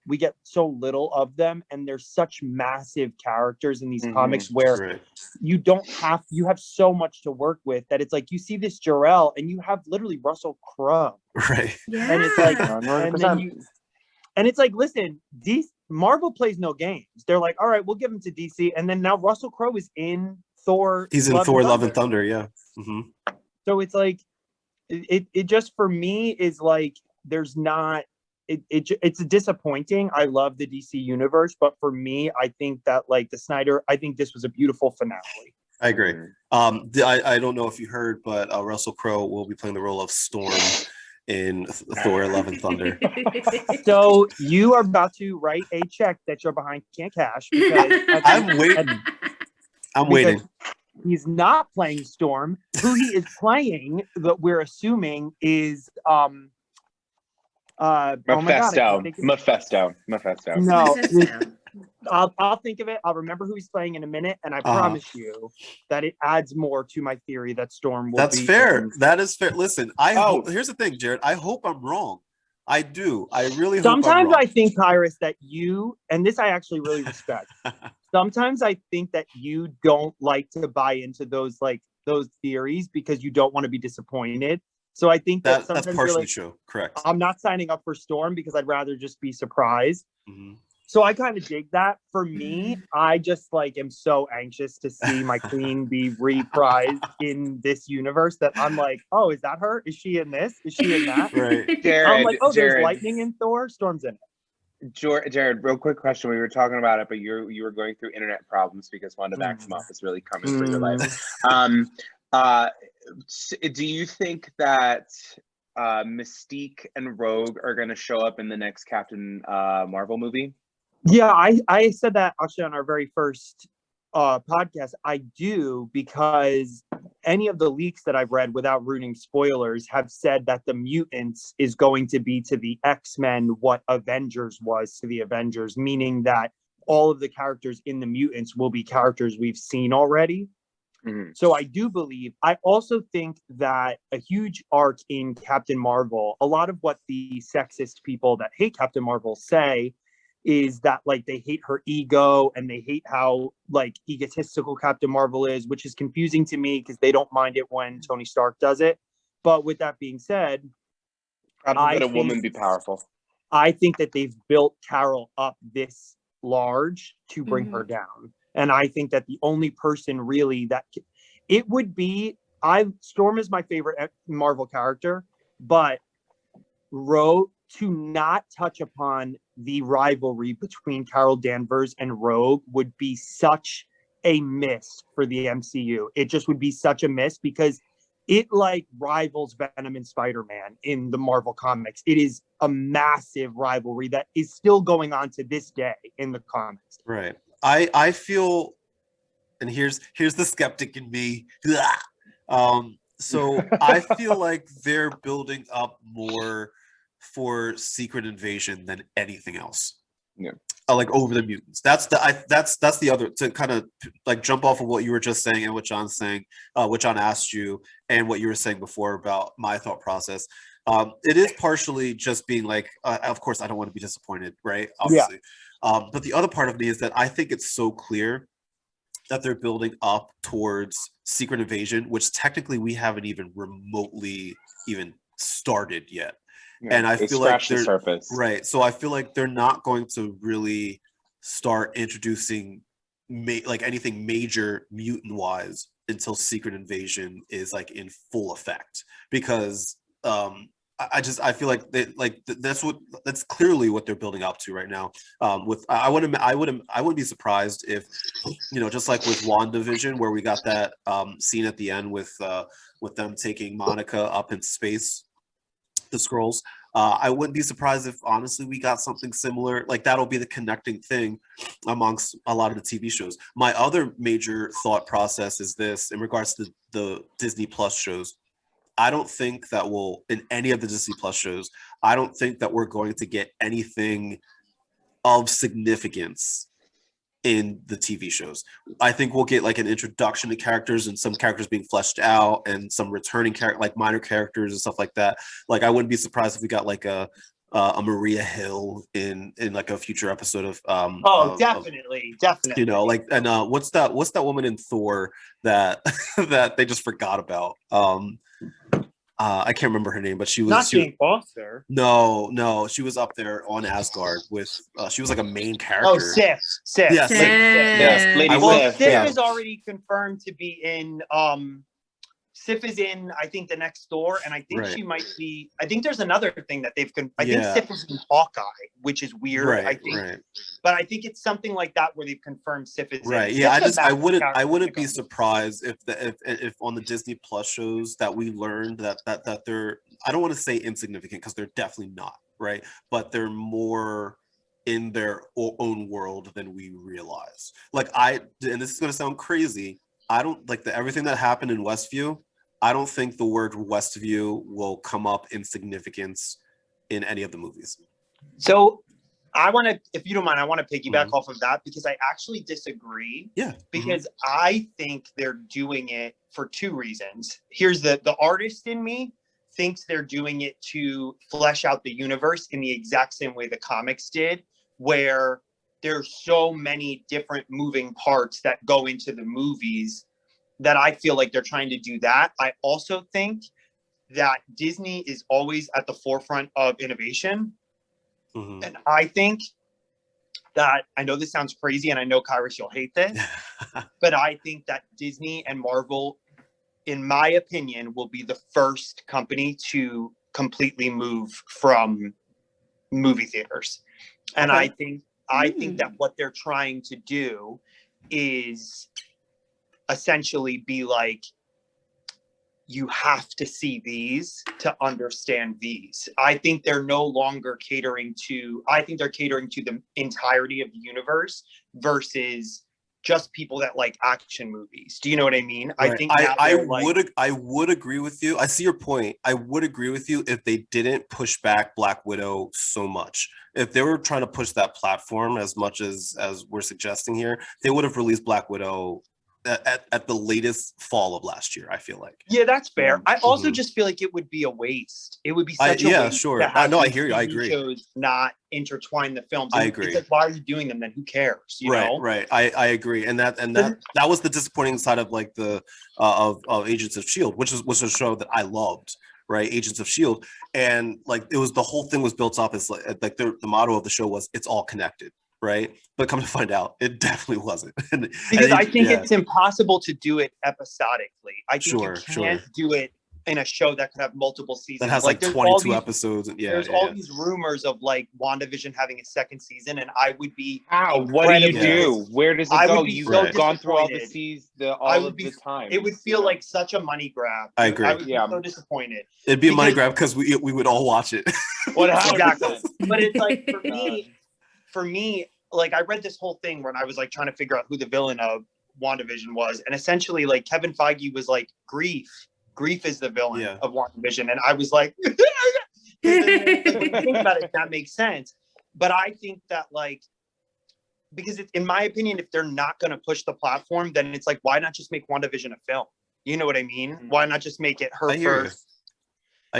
of them, and there's such massive characters in these comics where you have so much to work with that it's like you see this Jor-El and you have literally Russell Crowe. Right. Yeah. And it's like and it's like, listen, Marvel plays no games. They're like, all right, we'll give him to DC, and then now Russell Crowe is in Thor. He's in Thor Love and Thunder, yeah. Mm-hmm. So it's like it just, for me, is like there's not it's disappointing. I love the DC universe, but for me, I think that like I think this was a beautiful finale. I agree. I don't know if you heard, but Russell Crowe will be playing the role of Storm in Thor Love and Thunder. So you are about to write a check that you're behind can't cash, because I'm waiting. He's not playing Storm. Who he is playing, that we're assuming, is Mephisto. No, I'll think of it. I'll remember who he's playing in a minute, and I promise you that it adds more to my theory that Storm will. That's fair. That is fair. Listen, here's the thing, Jared. I hope I'm wrong. I do. I really hope Sometimes I'm wrong. I think, Kyrus, that you, and this I actually really respect. Sometimes I think that you don't like to buy into those theories because you don't want to be disappointed. So I think that sometimes that's partially true. Correct. I'm not signing up for Storm because I'd rather just be surprised. Mm-hmm. So I kind of dig that. For me, I just am so anxious to see my queen be reprised in this universe that I'm like, oh, is that her? Is she in this? Is she in that? Right. Jared, I'm like, oh, there's lightning in Thor. Storm's in it. Jared, real quick question. We were talking about it, but you were going through internet problems because Wanda Maximoff is really coming for your life. Do you think that Mystique and Rogue are going to show up in the next Captain Marvel movie? Yeah, I said that actually on our very first podcast. I do, because any of the leaks that I've read, without ruining spoilers, have said that the mutants is going to be to the X-Men what Avengers was to the Avengers, meaning that all of the characters in the mutants will be characters we've seen already. Mm-hmm. So I do believe, I also think that a huge arc in Captain Marvel, a lot of what the sexist people that hate Captain Marvel say is that they hate her ego and they hate how egotistical Captain Marvel is, which is confusing to me because they don't mind it when Tony Stark does it. But with that being said, how would a woman be powerful? I think that they've built Carol up this large to bring her down. And I think that the only person really that it would be, Storm is my favorite Marvel character, but Rogue, to not touch upon the rivalry between Carol Danvers and Rogue would be such a miss for the MCU. It just would be such a miss because it like rivals Venom and Spider-Man in the Marvel comics. It is a massive rivalry that is still going on to this day in the comics. Right. I feel, and here's the skeptic in me. So I feel like they're building up more for Secret Invasion than anything else. Yeah. Like over the mutants. That's the other, to kind of like jump off of what you were just saying and what John's saying, what John asked you, and what you were saying before about my thought process. It is partially just being like, of course, I don't want to be disappointed, right? Obviously. Yeah. But the other part of me is that I think it's so clear that they're building up towards Secret Invasion, which technically we haven't even remotely even started yet. Yeah, and I feel like they're surface. Right. So I feel like they're not going to really start introducing like anything major mutant wise until Secret Invasion is like in full effect, because I feel like that's clearly what they're building up to right now. I wouldn't be surprised if, just like with WandaVision, where we got that scene at the end with them taking Monica up in space, the Skrulls. I wouldn't be surprised if honestly we got something similar. Like that'll be the connecting thing amongst a lot of the TV shows. My other major thought process is this in regards to the Disney Plus shows. I don't think that in any of the Disney Plus shows, I don't think that we're going to get anything of significance in the TV shows. I think we'll get like an introduction to characters and some characters being fleshed out and some returning like minor characters and stuff like that. Like I wouldn't be surprised if we got like a Maria Hill in like a future episode of definitely. Like, and what's that woman in Thor that that they just forgot about? I can't remember her name, but she was not Jane Foster. No, she was up there on Asgard with. She was like a main character. Oh, Sif. Yes, yes. Lady Sif is already confirmed to be in. Sif is in, I think, the next Thor, and I think she might be. I think there's another thing that they've. I think Sif is in Hawkeye, which is weird. Right, I think, but I think it's something like that where they've confirmed Sif is right. In. Yeah, I wouldn't be surprised if on the Disney Plus shows that we learned that they're. I don't want to say insignificant because they're definitely not, right? But they're more in their own world than we realize. Like and this is going to sound crazy. I don't like everything that happened in Westview. I don't think the word Westview will come up in significance in any of the movies. So I want to, if you don't mind, I want to piggyback off of that because I actually disagree. Yeah. Because I think they're doing it for two reasons. Here's the artist in me thinks they're doing it to flesh out the universe in the exact same way the comics did, where there's so many different moving parts that go into the movies that I feel like they're trying to do that. I also think that Disney is always at the forefront of innovation. Mm-hmm. And I think that, I know this sounds crazy and I know Kyrus, you'll hate this, but I think that Disney and Marvel, in my opinion, will be the first company to completely move from movie theaters. And I think that what they're trying to do is essentially be like, you have to see these to understand these. I think they're no longer catering to, I think they're catering to the entirety of the universe versus just people that like action movies. Do you know what I mean? Right. I would agree with you. I see your point. I would agree with you if they didn't push back Black Widow so much. If they were trying to push that platform as much as we're suggesting here, they would have released Black Widow at the latest fall of last year, I feel like. Yeah, that's fair. I also just feel like it would be a waste. It would be such a waste. Yeah, sure. No, I hear you. I agree. Shows not intertwine the films. I agree. It's like, why are you doing them then? Who cares? You know? Right. I agree. And that was the disappointing side of like the of Agents of S.H.I.E.L.D., which was a show that I loved. Right, Agents of S.H.I.E.L.D., and like it was the whole thing was built up as like the motto of the show was it's all connected. Right, but come to find out, it definitely wasn't. Because I think it's impossible to do it episodically. I think you can't do it in a show that could have multiple seasons. That has like 22 episodes. There's all these rumors of like WandaVision having a second season, and I would be what do you do? Where does it go? You've gone through all the seasons, all of the time. It would feel like such a money grab. I agree. I would be so disappointed. It'd be a money grab because we would all watch it. Exactly. But it's like for me, like I read this whole thing when I was like trying to figure out who the villain of WandaVision was, and essentially like Kevin Feige was like Grief is the villain of WandaVision, and I was like think about it, that makes sense. But I think that like, because in my opinion, if they're not going to push the platform, then it's like, why not just make WandaVision a film? You know what I mean? Why not just make it her first?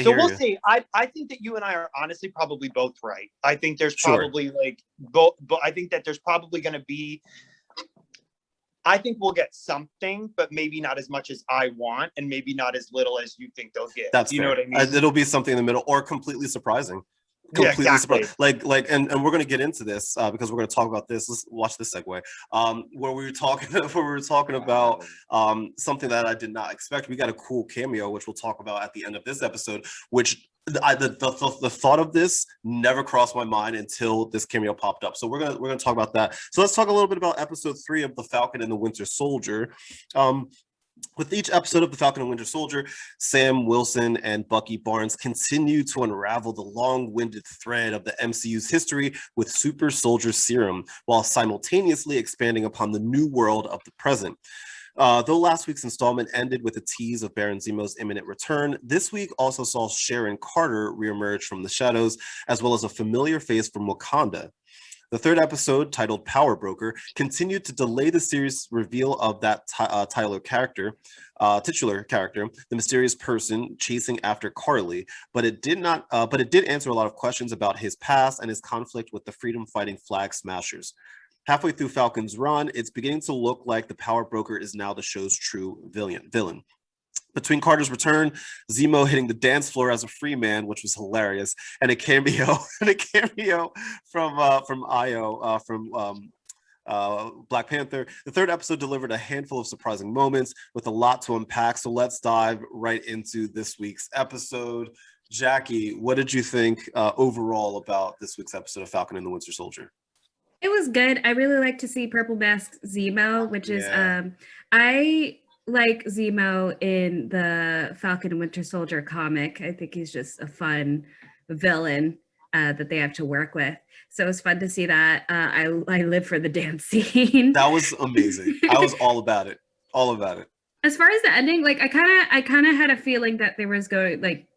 So we'll see. I think that you and I are honestly probably both right. I think there's probably like both, but I think that there's probably going to be, I think we'll get something, but maybe not as much as I want, and maybe not as little as you think they'll get. That's know what I mean? It'll be something in the middle, or completely surprising. Surprising. Like, and we're gonna get into this because we're gonna talk about this. Let's watch this segue. Where we were talking about something that I did not expect. We got a cool cameo, which we'll talk about at the end of this episode. Which the thought of this never crossed my mind until this cameo popped up. So we're gonna talk about that. So let's talk a little bit about episode 3 of The Falcon and the Winter Soldier. With each episode of The Falcon and Winter Soldier, Sam Wilson and Bucky Barnes continue to unravel the long-winded thread of the MCU's history with super soldier serum, while simultaneously expanding upon the new world of the present. Though last week's installment ended with a tease of Baron Zemo's imminent return, this week also saw Sharon Carter reemerge from the shadows, as well as a familiar face from Wakanda. The third episode, titled Power Broker, continued to delay the series reveal of that titular character, the mysterious person chasing after Carly. But it did answer a lot of questions about his past and his conflict with the freedom-fighting Flag Smashers. Halfway through Falcon's run, it's beginning to look like the Power Broker is now the show's true villain. Between Carter's return, Zemo hitting the dance floor as a free man, which was hilarious, and a cameo from Io from Black Panther. The third episode delivered a handful of surprising moments with a lot to unpack. So let's dive right into this week's episode. Jacqui, what did you think overall about this week's episode of Falcon and the Winter Soldier? It was good. I really like to see Purple Mask Zemo, which is I like Zemo in the Falcon and Winter Soldier comic. I think he's just a fun villain that they have to work with. So it was fun to see that. I live for the dance scene. That was amazing. I was all about it. As far as the ending, like I kind of had a feeling that there was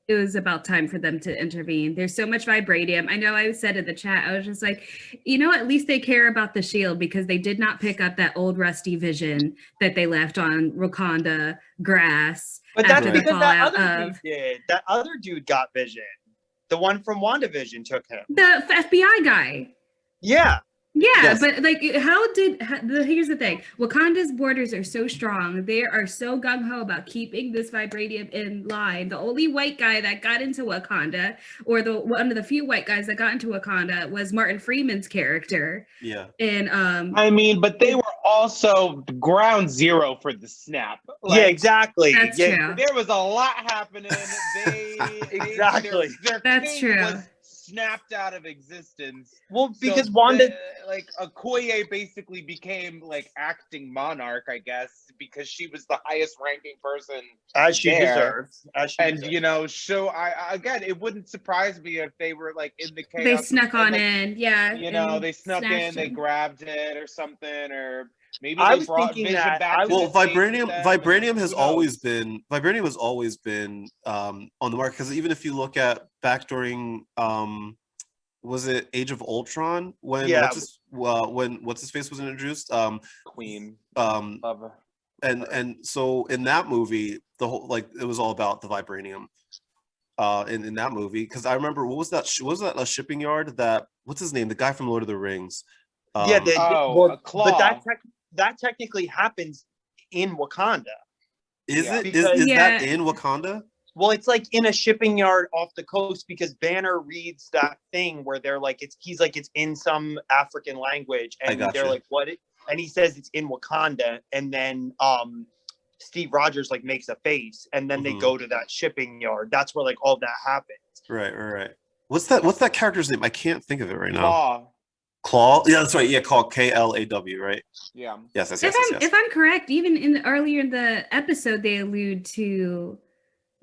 it was about time for them to intervene. There's so much vibranium. I know I said in the chat, I was just like, at least they care about the shield, because they did not pick up that old rusty Vision that they left on Wakanda grass. But that's because that other dude did. That other dude got Vision. The one from WandaVision took him. The FBI guy. Yeah. Yeah, yes. But like, here's the thing. Wakanda's borders are so strong. They are so gung-ho about keeping this vibranium in line. The only white guy that got into Wakanda, or one of the few white guys that got into Wakanda, was Martin Freeman's character. Yeah. And I mean, but they were also ground zero for the snap. Like, yeah, exactly. That's true. There was a lot happening. Exactly. That's true. Was snapped out of existence. Well, because Wanda, like Okoye basically became like acting monarch, I guess, because she was the highest ranking person as she deserves. So again, it wouldn't surprise me if they were like in the chaos. They snuck on in, yeah. They snuck in, they grabbed it or something, or maybe I they was brought thinking Vision that. back. Well, vibranium has always been on the market, because even if you look at back during was it Age of Ultron when what's his face was introduced? Queen. And so in that movie, the whole it was all about the vibranium. In that movie, because I remember what was that a shipping yard that what's his name? The guy from Lord of the Rings. Claw. But that technically happens in Wakanda. Is that in Wakanda? Well, it's like in a shipping yard off the coast, because Banner reads that thing where they're like, it's in some African language, and they're like, what? And he says it's in Wakanda, and then Steve Rogers like makes a face, and then they go to that shipping yard. That's where like all that happens. Right. What's that character's name? I can't think of it right now. Claw. Yeah, that's right. Yeah, called KLAW, right? Yeah. Yes. If I'm correct, even earlier in the episode, they allude to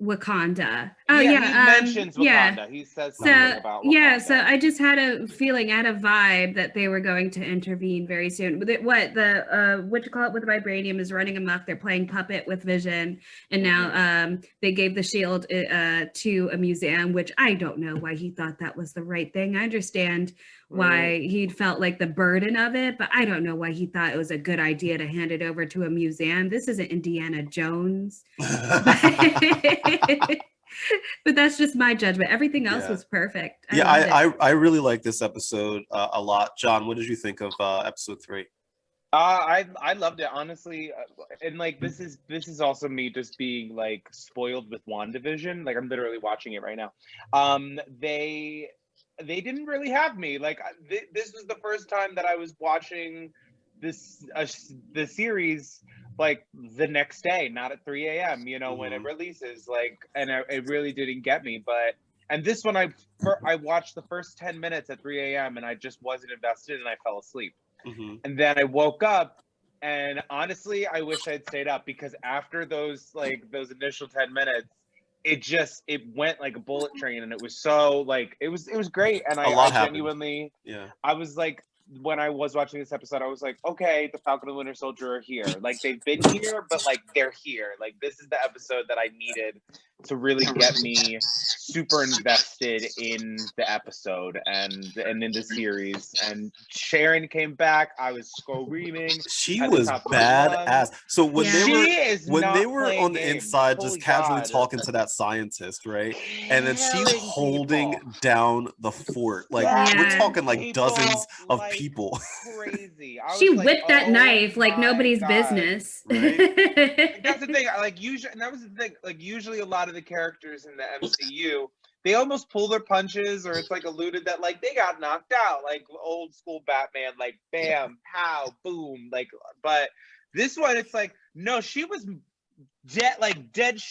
Wakanda. Oh He mentions Wakanda. Yeah. He says something about Wakanda. Yeah, so I just had a feeling, I had a vibe that they were going to intervene very soon. With it, what the what you call it with the vibranium is running amok. They're playing puppet with Vision, and now they gave the shield to a museum, which I don't know why he thought that was the right thing. I understand why he felt like the burden of it, but I don't know why he thought it was a good idea to hand it over to a museum. This isn't Indiana Jones. But that's just my judgment. Everything else was perfect. I really like this episode a lot. John, what did you think of episode 3? I loved it, honestly, and like this is also me just being like spoiled with WandaVision. Like I'm literally watching it right now. They didn't really have me. Like this was the first time that I was watching the series like the next day, not at 3 a.m. You know, when it releases. Like, and it really didn't get me. And this one, I watched the first 10 minutes at 3 a.m. and I just wasn't invested, and I fell asleep. And then I woke up, and honestly, I wish I'd stayed up, because after those initial 10 minutes, it went like a bullet train, and it was so like it was great. And I genuinely, I was like, when I was watching this episode, I was like, okay, the Falcon and Winter Soldier are here. Like, they've been here, but like they're here. Like, this is the episode that I needed to really get me super invested in the episode and in the series. And Sharon came back. I was screaming. She was badass. So when they were on the inside, just casually talking to that scientist, right? And then she's holding down the fort. Like, we're talking like dozens of people. Crazy. She whipped that knife like nobody's business. Right? That's the thing. Like, usually, and that was the thing. Like, usually a lot of the characters in the MCU, they almost pull their punches, or it's like alluded that like they got knocked out, like old school Batman, like bam, pow, boom, like. But this one, it's like, no, she was dead, like that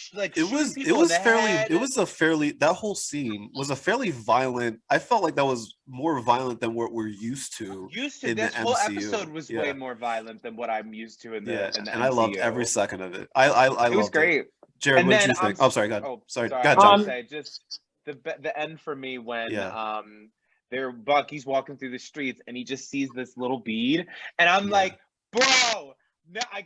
whole scene was a fairly violent. I felt like that was more violent than what we're used to. This whole episode was way more violent than what I'm used to in the MCU. And I loved every second of it. It was great. Jared, what did you think? Sorry, go ahead. Sorry, go ahead, John. Say, just the end for me when Bucky's walking through the streets and he just sees this little bead, and I'm like, bro. No, I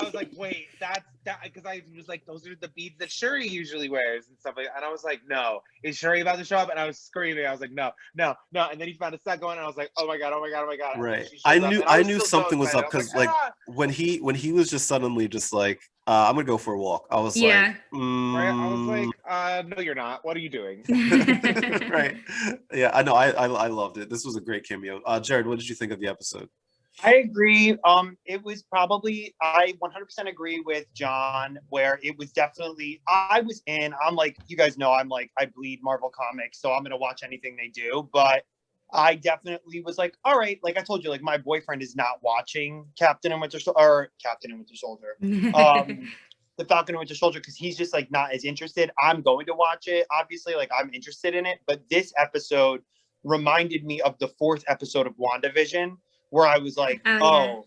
was like, wait, that's that, because I was like, those are the beads that Shuri usually wears and stuff like that. And I was like, no, is Shuri about to show up? And I was screaming. I was like, no. And then he found a second one, and I was like, oh my god. Right. I knew something was up, because like when he was just suddenly just like, I'm gonna go for a walk. I was like, right? I was like, no, you're not. What are you doing? Right. Yeah, I know. I loved it. This was a great cameo. Jared, what did you think of the episode? I agree. It was probably, I 100% agree with John, where it was definitely, I'm like, you guys know, I'm like, I bleed Marvel Comics, so I'm going to watch anything they do. But I definitely was like, all right, like I told you, like my boyfriend is not watching Captain and Winter Soldier, the Falcon and Winter Soldier, because he's just like not as interested. I'm going to watch it. Obviously, like I'm interested in it. But this episode reminded me of the 4th episode of WandaVision, where I was like, I'm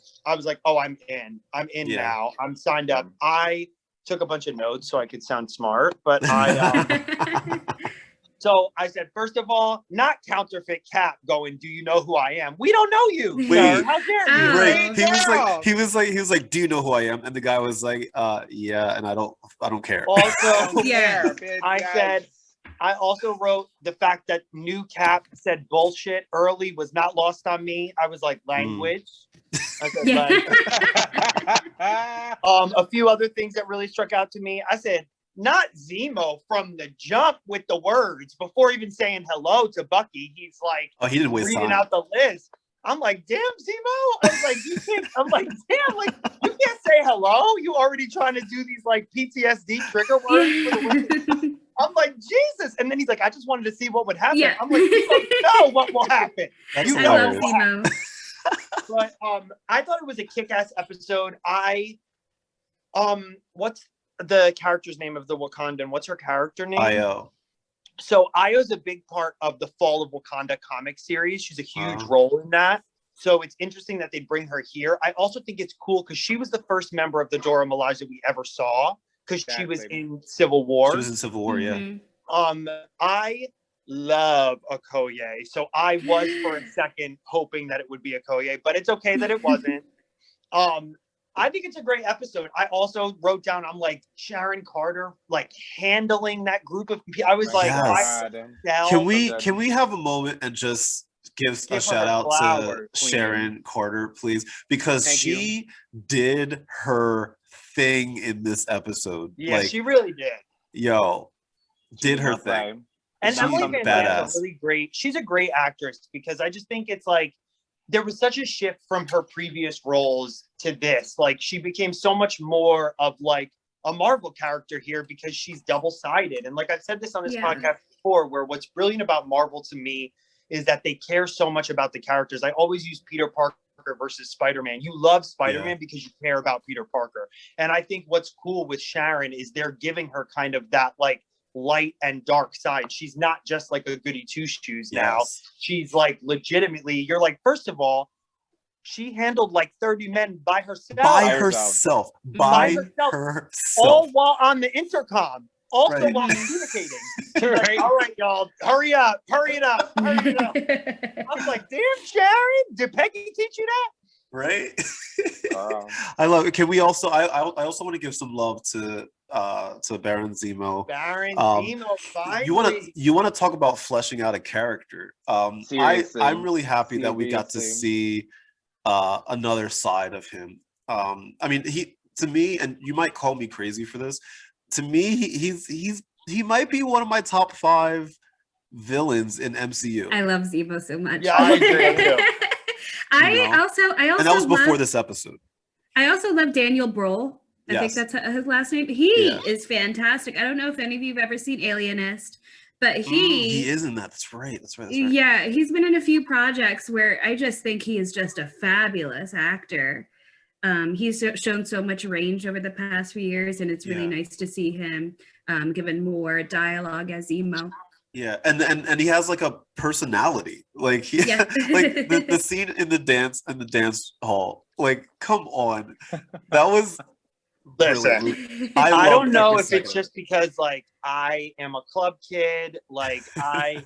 in now. I'm signed up. I took a bunch of notes so I could sound smart, but so I said, first of all, not counterfeit Cap going, do you know who I am? We don't know you. Wait, how dare you? Right. He was like, do you know who I am? And the guy was like, yeah, and I don't care. Also, I also wrote the fact that new Cap said bullshit early was not lost on me. I was like, language. I said, language. A few other things that really struck out to me. I said, not Zemo from the jump with the words before even saying hello to Bucky. He's like, he didn't waste reading time. out the list. I'm like, damn, Zemo. I was like, you can't. I'm like, damn, like you can't say hello. You already trying to do these like PTSD trigger words for the I'm like, Jesus. And then he's like, I just wanted to see what would happen. Yeah. I'm like, you don't know what will happen. That's I love Zemo. But I thought it was a kick-ass episode. I What's the character's name of the Wakandan? What's her character name? Io. So Io's a big part of the Fall of Wakanda comic series. She's a huge role in that. So it's interesting that they bring her here. I also think it's cool because she was the first member of the Dora Milaje that we ever saw because she was in Civil War. She was in Civil War, yeah. I love Okoye. So I was for a second hoping that it would be Okoye, but it's okay that it wasn't. I think it's a great episode. I also wrote down, I'm like, Sharon Carter, like handling that group of people. I was like, can we have a moment and just give a shout out to Sharon Carter, please? Because she did her thing in this episode. Yeah, she really did. Yo, did her thing. And Emily Van Zant's really great. She's a great actress because I just think it's like, there was such a shift from her previous roles to this. Like she became so much more of like a Marvel character here because she's double-sided. And like I've said this on this podcast before, where what's brilliant about Marvel to me is that they care so much about the characters. I always use Peter Parker versus Spider-Man. You love Spider-Man because you care about Peter Parker. And I think what's cool with Sharon is they're giving her kind of that like light and dark side. She's not just like a goody two-shoes now. She's like legitimately, you're like, first of all, she handled like 30 men by herself. By herself. All while on the intercom. Also while communicating. Like, all right, y'all, hurry up. I was like, damn, Sharon, did Peggy teach you that? Right. I love it. Can we also I also want to give some love to Baron Zemo. You want to talk about fleshing out a character. I'm really happy that we got to see another side of him. I mean, to me, and you might call me crazy for this, to me, he might be one of my top 5 villains in MCU. I love Zemo so much. Yeah, I agree too. I also and that was before this episode. I also love Daniel Bruhl. I think that's his last name. He is fantastic. I don't know if any of you have ever seen Alienist, but he is in that. That's right. Yeah, he's been in a few projects where I just think he is just a fabulous actor. He's shown so much range over the past few years, and it's really nice to see him given more dialogue as Zemo. Yeah, and he has like a personality. Like like the scene in the dance hall. Like, come on, that was. Listen, I don't know if it's just because like I am a club kid, like I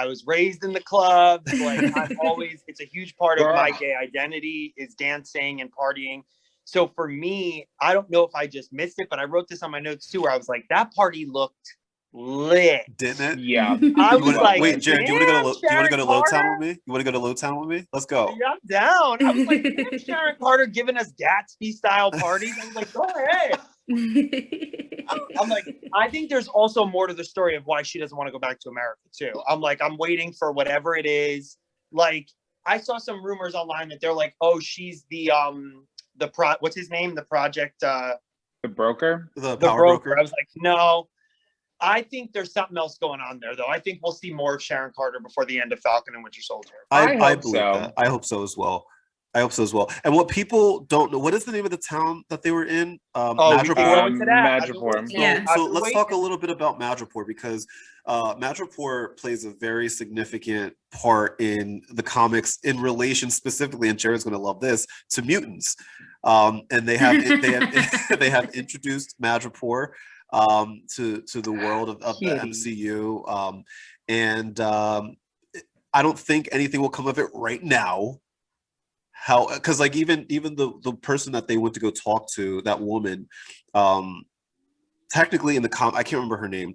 was raised in the club, like I'm always, it's a huge part of my gay identity is dancing and partying. So for me, I don't know if I just missed it, but I wrote this on my notes too, where I was like, that party looked lit. Didn't it? Yeah. I was like, wait, Jared, do you want to go to Lowtown with me? You want to go to Lowtown with me? Let's go. Yeah, I'm down. I was like, damn, Sharon Carter giving us Gatsby style parties. I was like, go ahead. I'm like, I think there's also more to the story of why she doesn't want to go back to America too. I'm like, I'm waiting for whatever it is. Like, I saw some rumors online that they're like, oh, she's what's his name? The project, the broker? The power broker. I was like, no. I think there's something else going on there, though. I think we'll see more of Sharon Carter before the end of Falcon and Winter Soldier. I believe that. I hope so as well. And what people don't know, what is the name of the town that they were in? Madripoor. So let's talk a little bit about Madripoor, because Madripoor plays a very significant part in the comics in relation specifically, and Jared's going to love this, to mutants. And they have introduced Madripoor to the world of the MCU, and I don't think anything will come of it right now. Because like even the person that they went to go talk to, that woman, technically in the I can't remember her name.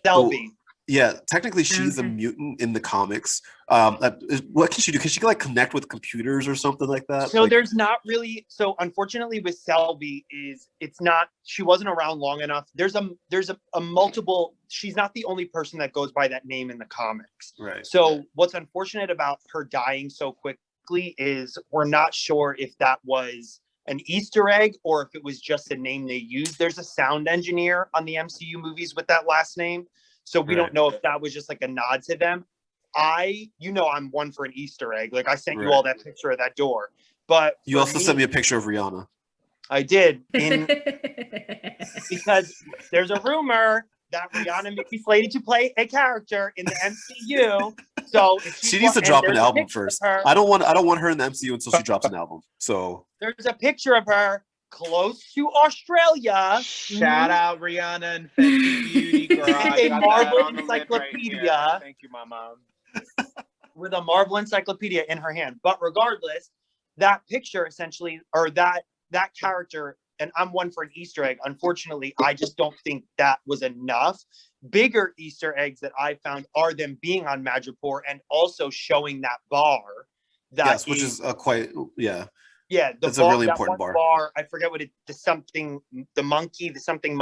Selby. Yeah, technically she's a mutant in the comics. What can she do? Can she like connect with computers or something like that? So there's not really. So unfortunately with Selby it's not. She wasn't around long enough. There's a multiple. She's not the only person that goes by that name in the comics. Right. So what's unfortunate about her dying so quickly is we're not sure if that was an Easter egg or if it was just a name they used. There's a sound engineer on the MCU movies with that last name. So we don't know if that was just like a nod to them. I'm one for an Easter egg. Like I sent you all that picture of that door. But you also sent me a picture of Rihanna. I did. Because there's a rumor that Rihanna may be slated to play a character in the MCU. So if she needs to drop an album first. I don't want her in the MCU until she drops an album. So there's a picture of her close to Australia. Shout out Rihanna and Fenty Beauty, girl. A Marvel encyclopedia. Right. Thank you, my mom. With a Marvel encyclopedia in her hand. But regardless, that picture essentially, or that character, and I'm one for an Easter egg. Unfortunately, I just don't think that was enough. Bigger Easter eggs that I found are them being on Madripoor and also showing that bar. Yes, which is quite, yeah. Yeah, that's a really important bar. I forget what the something monkey or something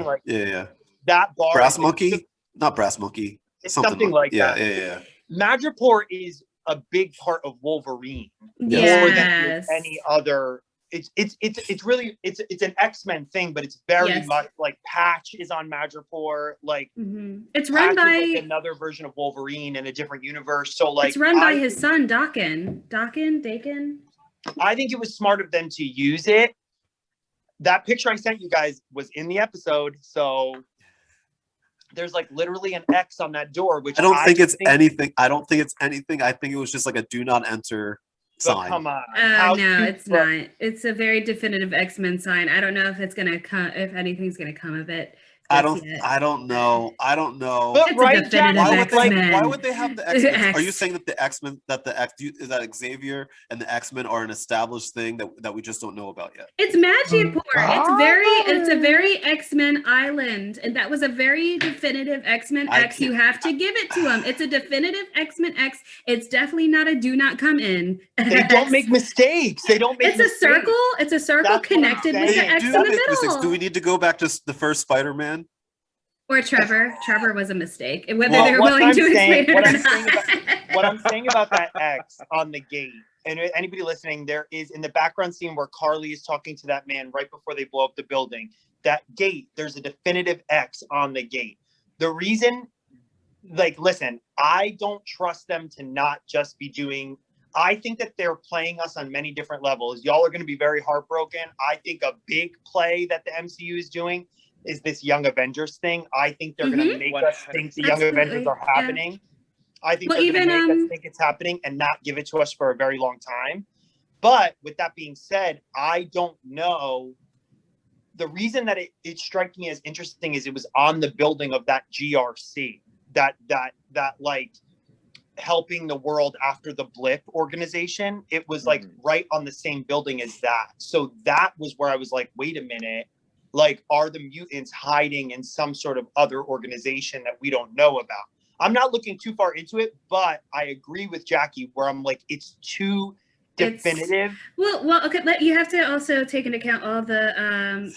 like. Yeah. That bar. Brass monkey? Not brass monkey. It's something like that. Yeah. Madripoor is a big part of Wolverine. Yes. More than any other. It's really an X-Men thing, but it's very much like Patch is on Madripoor. Like it's run by like another version of Wolverine in a different universe. So like it's run by his son Dakin. I think it was smart of them to use it. That picture I sent you guys was in the episode, so there's like literally an X on that door, which I don't think it's anything. I think it was just like a do not enter sign. Come on. No, it's not. It's a very definitive X-Men sign. I don't know if it's gonna come, if anything's gonna come of it. I don't know. But right, why would they have the X-Men? Are you saying that the X-Men, is that Xavier and the X-Men are an established thing that we just don't know about yet? It's Madripoor. It's a very X-Men island, and that was a very definitive X-Men X. You have to give it to them. It's a definitive X-Men X. It's definitely not a do not come in. They don't make mistakes. It's a circle. It's a circle connected with the X in the middle. Do we need to go back to the first Spider-Man? Or Trevor. Trevor was a mistake. Whether they're willing to explain it or not. What I'm saying about that X on the gate, and anybody listening, there is in the background scene where Carly is talking to that man right before they blow up the building. That gate, there's a definitive X on the gate. The reason, like, listen, I don't trust them to not just be doing. I think that they're playing us on many different levels. Y'all are going to be very heartbroken. I think a big play that the MCU is doing is this Young Avengers thing. I think they're going to make us think the Young Avengers are happening. I think they're going to make us think it's happening and not give it to us for a very long time. But with that being said, I don't know. The reason that it struck me as interesting is it was on the building of that GRC, that like helping the world after the blip organization. It was like right on the same building as that. So that was where I was like, wait a minute. Like, are the mutants hiding in some sort of other organization that we don't know about? I'm not looking too far into it, but I agree with Jacqui where I'm like, it's too definitive. Well, okay. You have to also take into account all the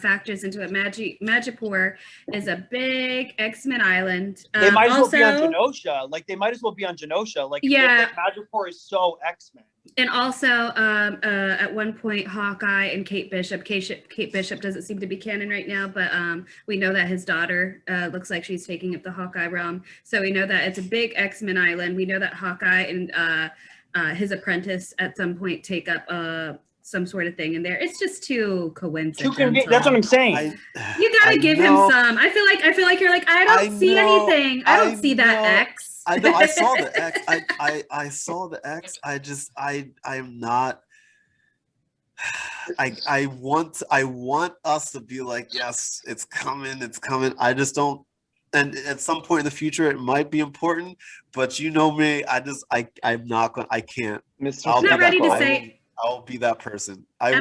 factors into it. Madripoor is a big X-Men island. They might as well be on Genosha. Like, they might as well be on Genosha. Like, Madripoor is so X-Men. And also, at one point, Hawkeye and Kate Bishop doesn't seem to be canon right now, but we know that his daughter looks like she's taking up the Hawkeye realm. So we know that it's a big X-Men island. We know that Hawkeye and his apprentice at some point take up some sort of thing in there. It's just too coincidental. That's what I'm saying. You gotta give him some. I feel like you're like, I don't see anything. I don't see that X. I know. I saw the X. I saw the X. I'm not. I want us to be like, yes, it's coming. I just don't. And at some point in the future, it might be important. But you know me. I'm not going. I can't. I'm not ready to say. I'll be that person. I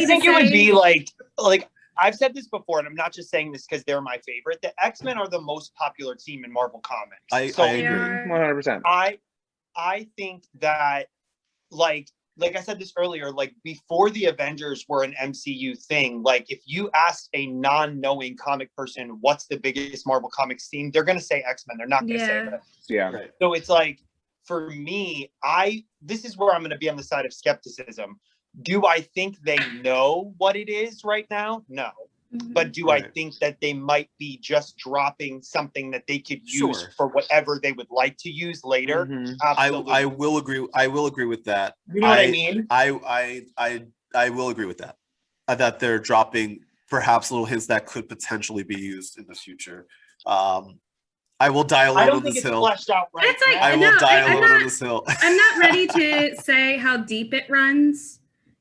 think it would be like I've said this before, and I'm not just saying this because they're my favorite. The X-Men are the most popular team in Marvel Comics. I agree. 100%. I think that, like I said this earlier, like before the Avengers were an MCU thing, like if you asked a non-knowing comic person what's the biggest Marvel Comics team, they're going to say X-Men. They're not going to say that. Yeah. Right. So it's like, for me, this is where I'm going to be on the side of skepticism. Do I think they know what it is right now? No. But do I think that they might be just dropping something that they could use for whatever they would like to use later? Absolutely. I will agree. I will agree with that. You know what I mean? I will agree with that. That they're dropping perhaps little hints that could potentially be used in the future. I will die alone on this hill. Fleshed out right now. I will die alone on this hill. I'm not ready to say how deep it runs.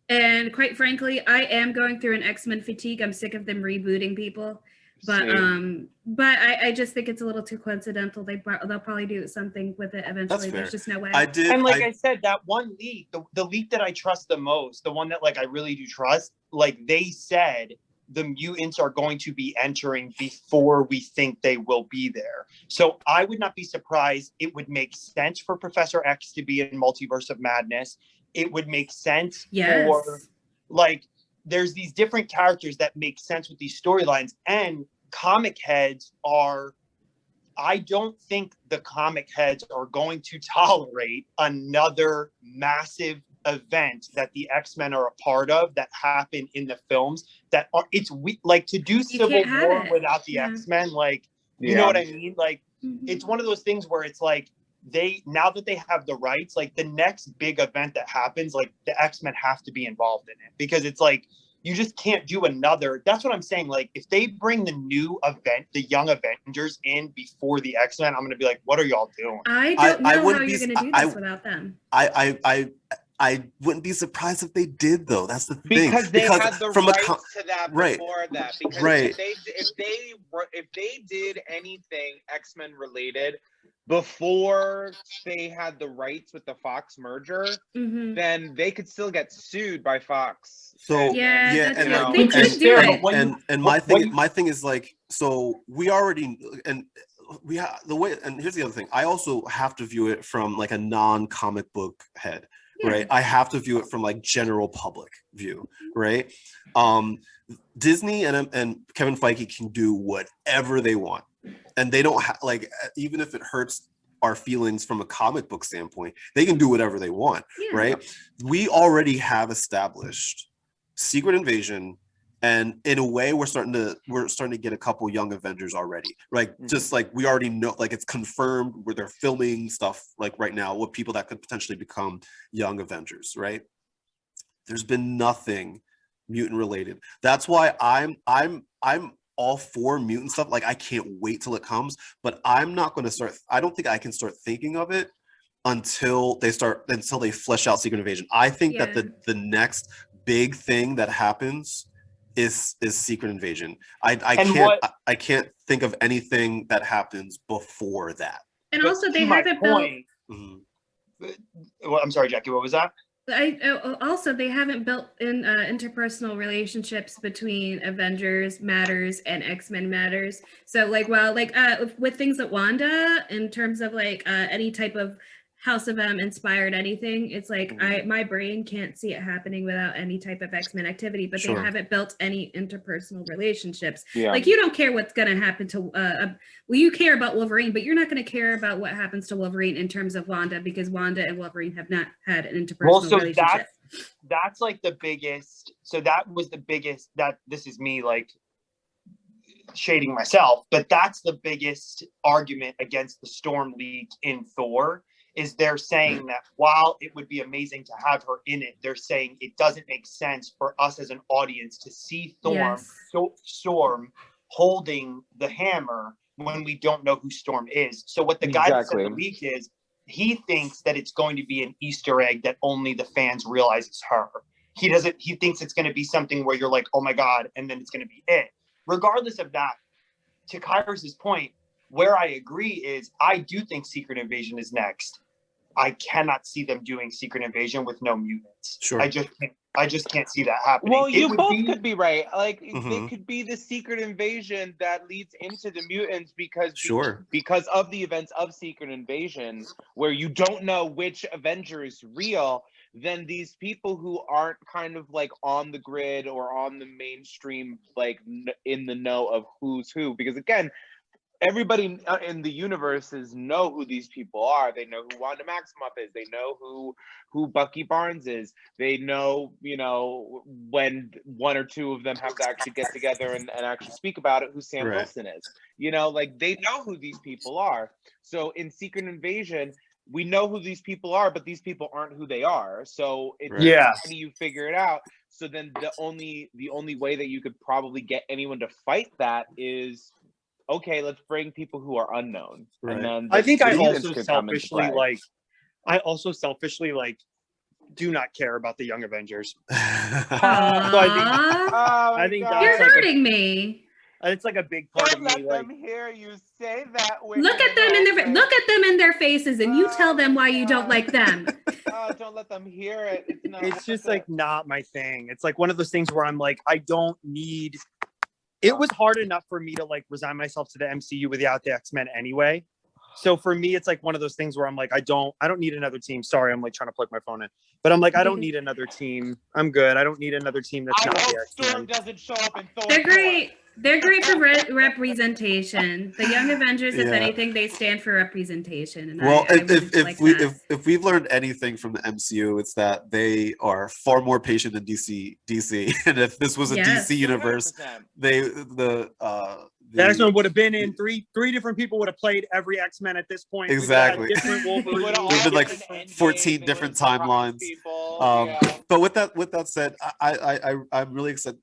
And quite frankly, I am going through an X-Men fatigue. I'm sick of them rebooting people. But I just think it's a little too coincidental. They'll probably do something with it eventually. There's just no way. I said, that one leak, the leak that I trust the most, the one that like I really do trust, like they said the mutants are going to be entering before we think they will be there. So I would not be surprised. It would make sense for Professor X to be in Multiverse of Madness. It would make sense for, like, there's these different characters that make sense with these storylines, and comic heads are, I don't think the comic heads are going to tolerate another massive event that the X-Men are a part of that happened in the films that are, it's like to do Civil War without the X-Men, like, you know what I mean? Like, it's one of those things where it's like, now that they have the rights, like the next big event that happens, like the X-Men have to be involved in it, because it's like you just can't do another. That's what I'm saying. Like if they bring the new event, the Young Avengers in before the X-Men, I'm gonna be like, what are y'all doing? I don't know how you're gonna do this without them. I wouldn't be surprised if they did, though. That's the thing. Because they had the rights to that before that. Because if they did anything X-Men related before they had the rights with the Fox merger, then they could still get sued by Fox. So they could do it. And my thing is like, so we already we have the way. And here's the other thing. I also have to view it from like a non-comic book head. Right, I have to view it from like general public view, right? Disney and Kevin Feige can do whatever they want, and they don't like, even if it hurts our feelings from a comic book standpoint, they can do whatever they want, right? We already have established Secret Invasion, and in a way, we're starting to get a couple Young Avengers already. Like just like we already know, like it's confirmed where they're filming stuff like right now with people that could potentially become Young Avengers, right? There's been nothing mutant related. That's why I'm all for mutant stuff. Like I can't wait till it comes, but I'm not going to start. I don't think I can start thinking of it until they flesh out Secret Invasion. I think that the next big thing that happens is Secret Invasion. I can't think of anything that happens before that. And also they haven't built. Well, I'm sorry, Jacqui. What was that? Also, they haven't built in interpersonal relationships between Avengers matters and X-Men matters. So, like, with things like Wanda, in terms of like any type of House of M inspired anything, it's like my brain can't see it happening without any type of X-Men activity, but they haven't built any interpersonal relationships. Like you don't care what's going to happen to you care about Wolverine, but you're not going to care about what happens to Wolverine in terms of Wanda, because Wanda and Wolverine have not had an interpersonal relationship. That's like the biggest. So that was the biggest. That this is me like shading myself, but that's the biggest argument against the Storm leak in Thor. Is they're saying that while it would be amazing to have her in it, they're saying it doesn't make sense for us as an audience to see Storm holding the hammer when we don't know who Storm is. So what the guy that said the leak is, he thinks that it's going to be an Easter egg that only the fans realize is her. He thinks it's going to be something where you're like, oh my God, and then it's going to be it. Regardless of that, to Kyrus's point, where I agree is I do think Secret Invasion is next. I cannot see them doing Secret Invasion with no mutants. I just can't see that happening. Well, you both could be right. Like it could be the Secret Invasion that leads into the mutants because of the events of Secret Invasion, where you don't know which Avenger is real. Then these people who aren't kind of like on the grid or on the mainstream, like in the know of who's who, because again, everybody in the universes know who these people are. They know who Wanda Maximoff is. They know who Bucky Barnes is. They know, you know, when one or two of them have to actually get together and actually speak about it, who Sam Wilson is. You know, like they know who these people are. So in Secret Invasion, we know who these people are, but these people aren't who they are. So how do you figure it out? So then the only way that you could probably get anyone to fight that is, okay, let's bring people who are unknown. And then I think I also selfishly like do not care about the Young Avengers. So I think that's you're hurting me. It's like a big part of me. Let them hear you say that. Look at them in their faces, and you tell them why you don't like them. Don't let them hear it. It's just like not my thing. It's like one of those things where I'm like, I don't need. It was hard enough for me to like resign myself to the MCU without the X-Men anyway. So for me, it's like one of those things where I'm like, I don't need another team. Sorry, I'm like trying to plug my phone in, but I'm like, I don't need another team. I'm good. I don't need another team that's not the X-Men. Storm doesn't show up in Thor. They're great. They're great for representation. The Young Avengers, if anything, they stand for representation. And well, if we've learned anything from the MCU, it's that they are far more patient than DC. And if this was a DC universe, 100%. The X-Men would have been in three different people would have played every X-Men at this point. Exactly. Different Wolverine. There's been like 14 different timelines. But with that said, I'm really excited.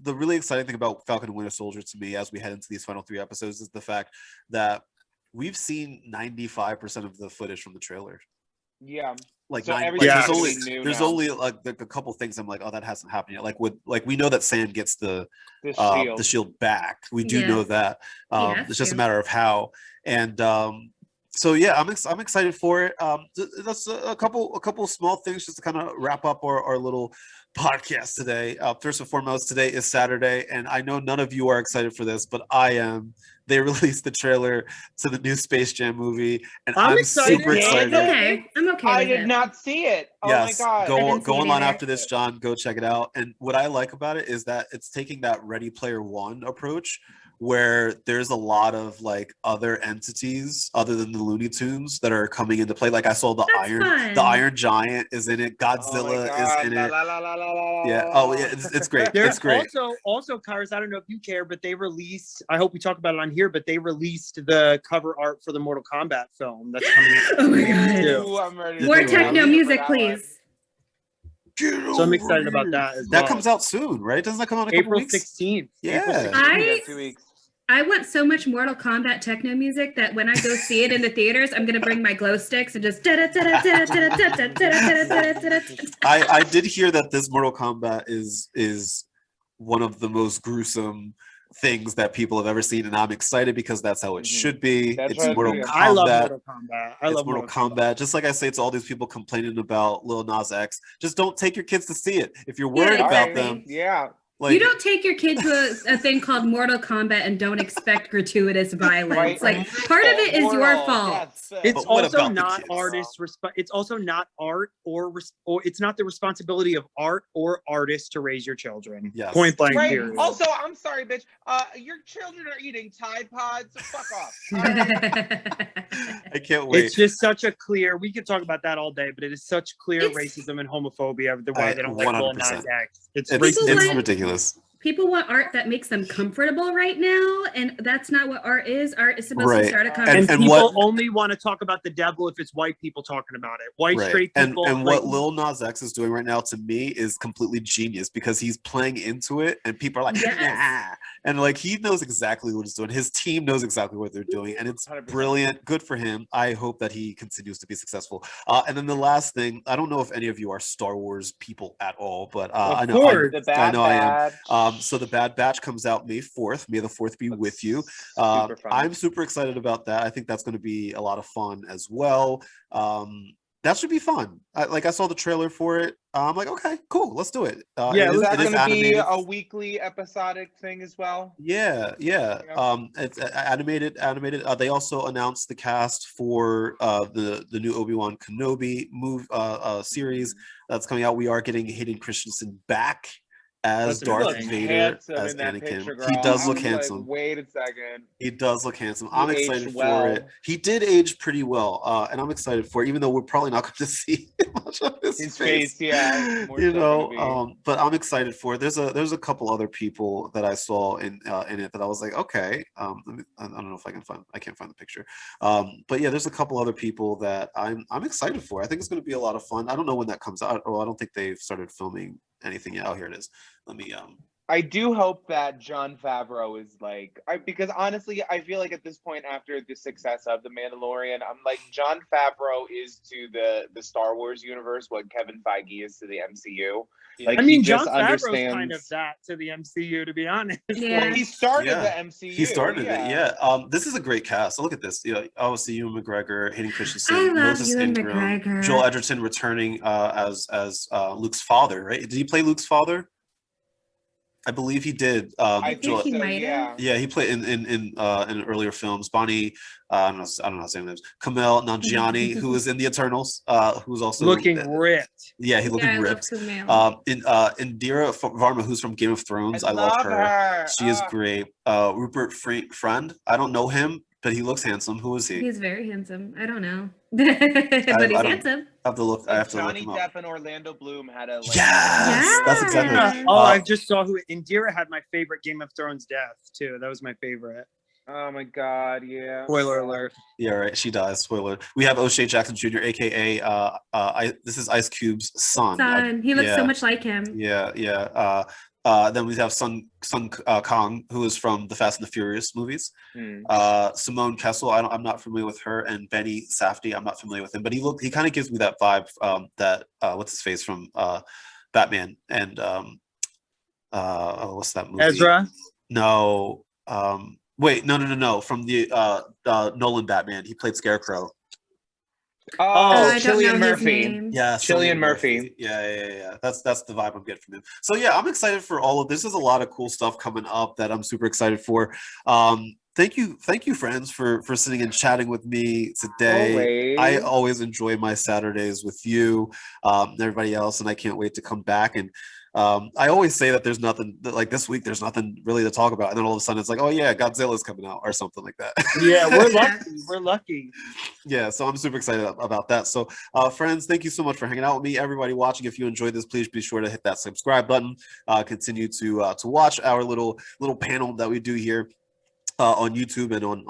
The really exciting thing about Falcon and Winter Soldier to me, as we head into these final 3 episodes, is the fact that we've seen 95% of the footage from the trailer. Yeah. Like, so there's only like a couple things I'm like, oh, that hasn't happened yet. Like we know that Sam gets the shield back. We do know that. It's just a matter of how. And so yeah, I'm excited for it. That's a couple small things just to kind of wrap up our little podcast today. First and foremost, today is Saturday, and I know none of you are excited for this, but I am. They released the trailer to the new Space Jam movie, and I'm super excited. Okay, I'm okay. I did not see it. Oh my god! Go online after this, John. Go check it out. And what I like about it is that it's taking that Ready Player One approach, where there's a lot of like other entities other than the Looney Tunes that are coming into play. Like I saw the Iron Giant is in it. Godzilla is in it. Yeah. Oh yeah, it's great. It's great. Also, Kyrus, I don't know if you care, but they released. I hope we talk about it on here, but they released the cover art for the Mortal Kombat film that's coming out. Oh my god! More techno music, please. So I'm excited about that as well. That comes out soon, right? Doesn't that come out in a couple April 16th? Yeah. April 16th. 2 weeks. I want so much Mortal Kombat techno music that when I go see it in the theaters, I'm gonna bring my glow sticks and just. I did hear that this Mortal Kombat is one of the most gruesome things that people have ever seen, and I'm excited because that's how it should be. It's Mortal Kombat. I love Mortal Kombat. I love Mortal Kombat. Just like I say to all these people complaining about Lil Nas X, just don't take your kids to see it. If you're worried about them, like, you don't take your kid to a thing called Mortal Kombat and don't expect gratuitous violence. Right. Like part of it is your fault. It's also not it's also not art or it's not the responsibility of art or artists to raise your children. Yes. Point blank. Right. Period. Also, I'm sorry, bitch. Your children are eating Tide Pods. So fuck off. I can't wait. It's just such a clear. We could talk about that all day, but it is such clear racism and homophobia. Why they don't like Lil Nas X. It's ridiculous. People want art that makes them comfortable right now, and that's not what art is. Art is supposed to start a conversation. And people only want to talk about the devil if it's white people talking about it. White straight people. And what Lil Nas X is doing right now to me is completely genius because he's playing into it, and people are like, yeah. And like he knows exactly what he's doing. His team knows exactly what they're doing, and it's 100%. Brilliant. Good for him. I hope that he continues to be successul. And then the last thing, I don't know if any of you are Star Wars people at all, but I know I am. So the Bad Batch comes out May 4th. May the 4th be with you. I'm super excited about that. I think that's going to be a lot of fun as well. That should be fun. I saw the trailer for it. I'm like, okay, cool, let's do it. Is that going to be a weekly episodic thing as well? Yeah. It's animated. They also announced the cast for the new Obi-Wan Kenobi series that's coming out. We are getting Hayden Christensen back as Darth Vader, as Anakin. He does look handsome. Like, wait a second. He does look handsome. I'm excited for it. He did age pretty well, and I'm excited for it, even though we're probably not going to see much of his face. Yeah, you know. But I'm excited for it. There's a couple other people that I saw in it that I was like, okay. I don't know if I can't find the picture. But yeah, there's a couple other people that I'm excited for. I think it's going to be a lot of fun. I don't know when that comes out. Oh, I don't think they've started filming anything yet. Oh, here it is. Let me I do hope that Jon Favreau is like, because honestly, I feel like at this point, after the success of The Mandalorian, I'm like, Jon Favreau is to the Star Wars universe what Kevin Feige is to the MCU. Like, I mean, Jon Favreau's kind of that to the MCU, to be honest. Yeah. Well, he started the MCU. He started it, yeah. This is a great cast. So look at this. You know, obviously Ewan McGregor, Hayden Christensen, I love Moses Ewan Ingram, McGregor. Joel Edgerton returning as Luke's father, right? Did he play Luke's father? I believe he did. I think he might have. Yeah, he played in earlier films. Bonnie, I don't know how to say names. Kumail Nanjiani, who was in the Eternals, who's also looking ripped. Yeah, he's looking ripped. Indira Varma, who's from Game of Thrones, I love her. She is great. Rupert Friend, I don't know him, but he looks handsome. Who is he? He's very handsome. I don't know, but he's handsome. I have to look. I have to Johnny look him up. Depp and Orlando Bloom had a like. Yes, that's exactly. Right. Oh, I just saw who Indira had my favorite Game of Thrones death too. That was my favorite. Oh my god, yeah. Spoiler alert. Yeah, right. She dies. Spoiler. We have O'Shea Jackson Jr., aka this is Ice Cube's son. He looks so much like him. Yeah. Then we have Sun Kang, who is from the Fast and the Furious movies. Simone Kessel, I'm not familiar with her, and Benny Safdie, I'm not familiar with him, but he kind of gives me that vibe that what's his face from Batman and what's that movie? Ezra? No. Wait, no. From the Nolan Batman, he played Scarecrow. Oh, Cillian Murphy. Yeah, Cillian Murphy. Yeah. That's the vibe I'm getting from him. So yeah, I'm excited for all of this. There's a lot of cool stuff coming up that I'm super excited for. Thank you, friends, for sitting and chatting with me today. I always enjoy my Saturdays with you, and everybody else, and I can't wait to come back. And I always say that there's nothing like this week. There's nothing really to talk about, and then all of a sudden it's like, oh yeah, Godzilla's coming out or something like that. Yeah, we're lucky. We're lucky. Yeah, so I'm super excited about that. So, friends, thank you so much for hanging out with me. Everybody watching, if you enjoyed this, please be sure to hit that subscribe button. Continue to watch our little panel that we do here on YouTube and on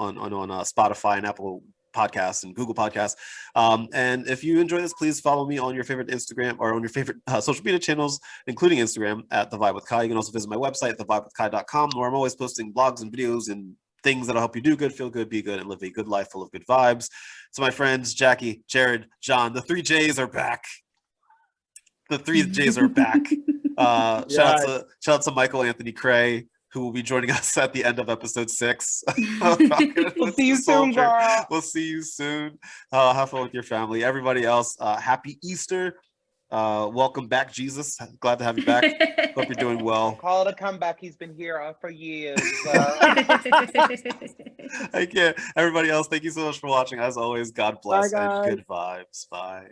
Spotify and Apple Podcasts and Google Podcasts. And if you enjoy this, please follow me on your favorite Instagram or on your favorite social media channels, including Instagram at The Vibe with Kai. You can also visit my website, thevibewithkai.com, where I'm always posting blogs and videos and things that'll help you do good, feel good, be good, and live a good life full of good vibes. So my friends, Jacqui, Jared, John, the 3 J's are back. The 3 J's are back. Shout out to Michael Anthony Cray, who will be joining us at the end of episode 6. We'll see you soon, girl. We'll see you soon. Have fun with your family. Everybody else, happy Easter. Welcome back, Jesus. Glad to have you back. Hope you're doing well. Call it a comeback. He's been here for years. I can't. Everybody else, thank you so much for watching. As always, God bless and good vibes. Bye.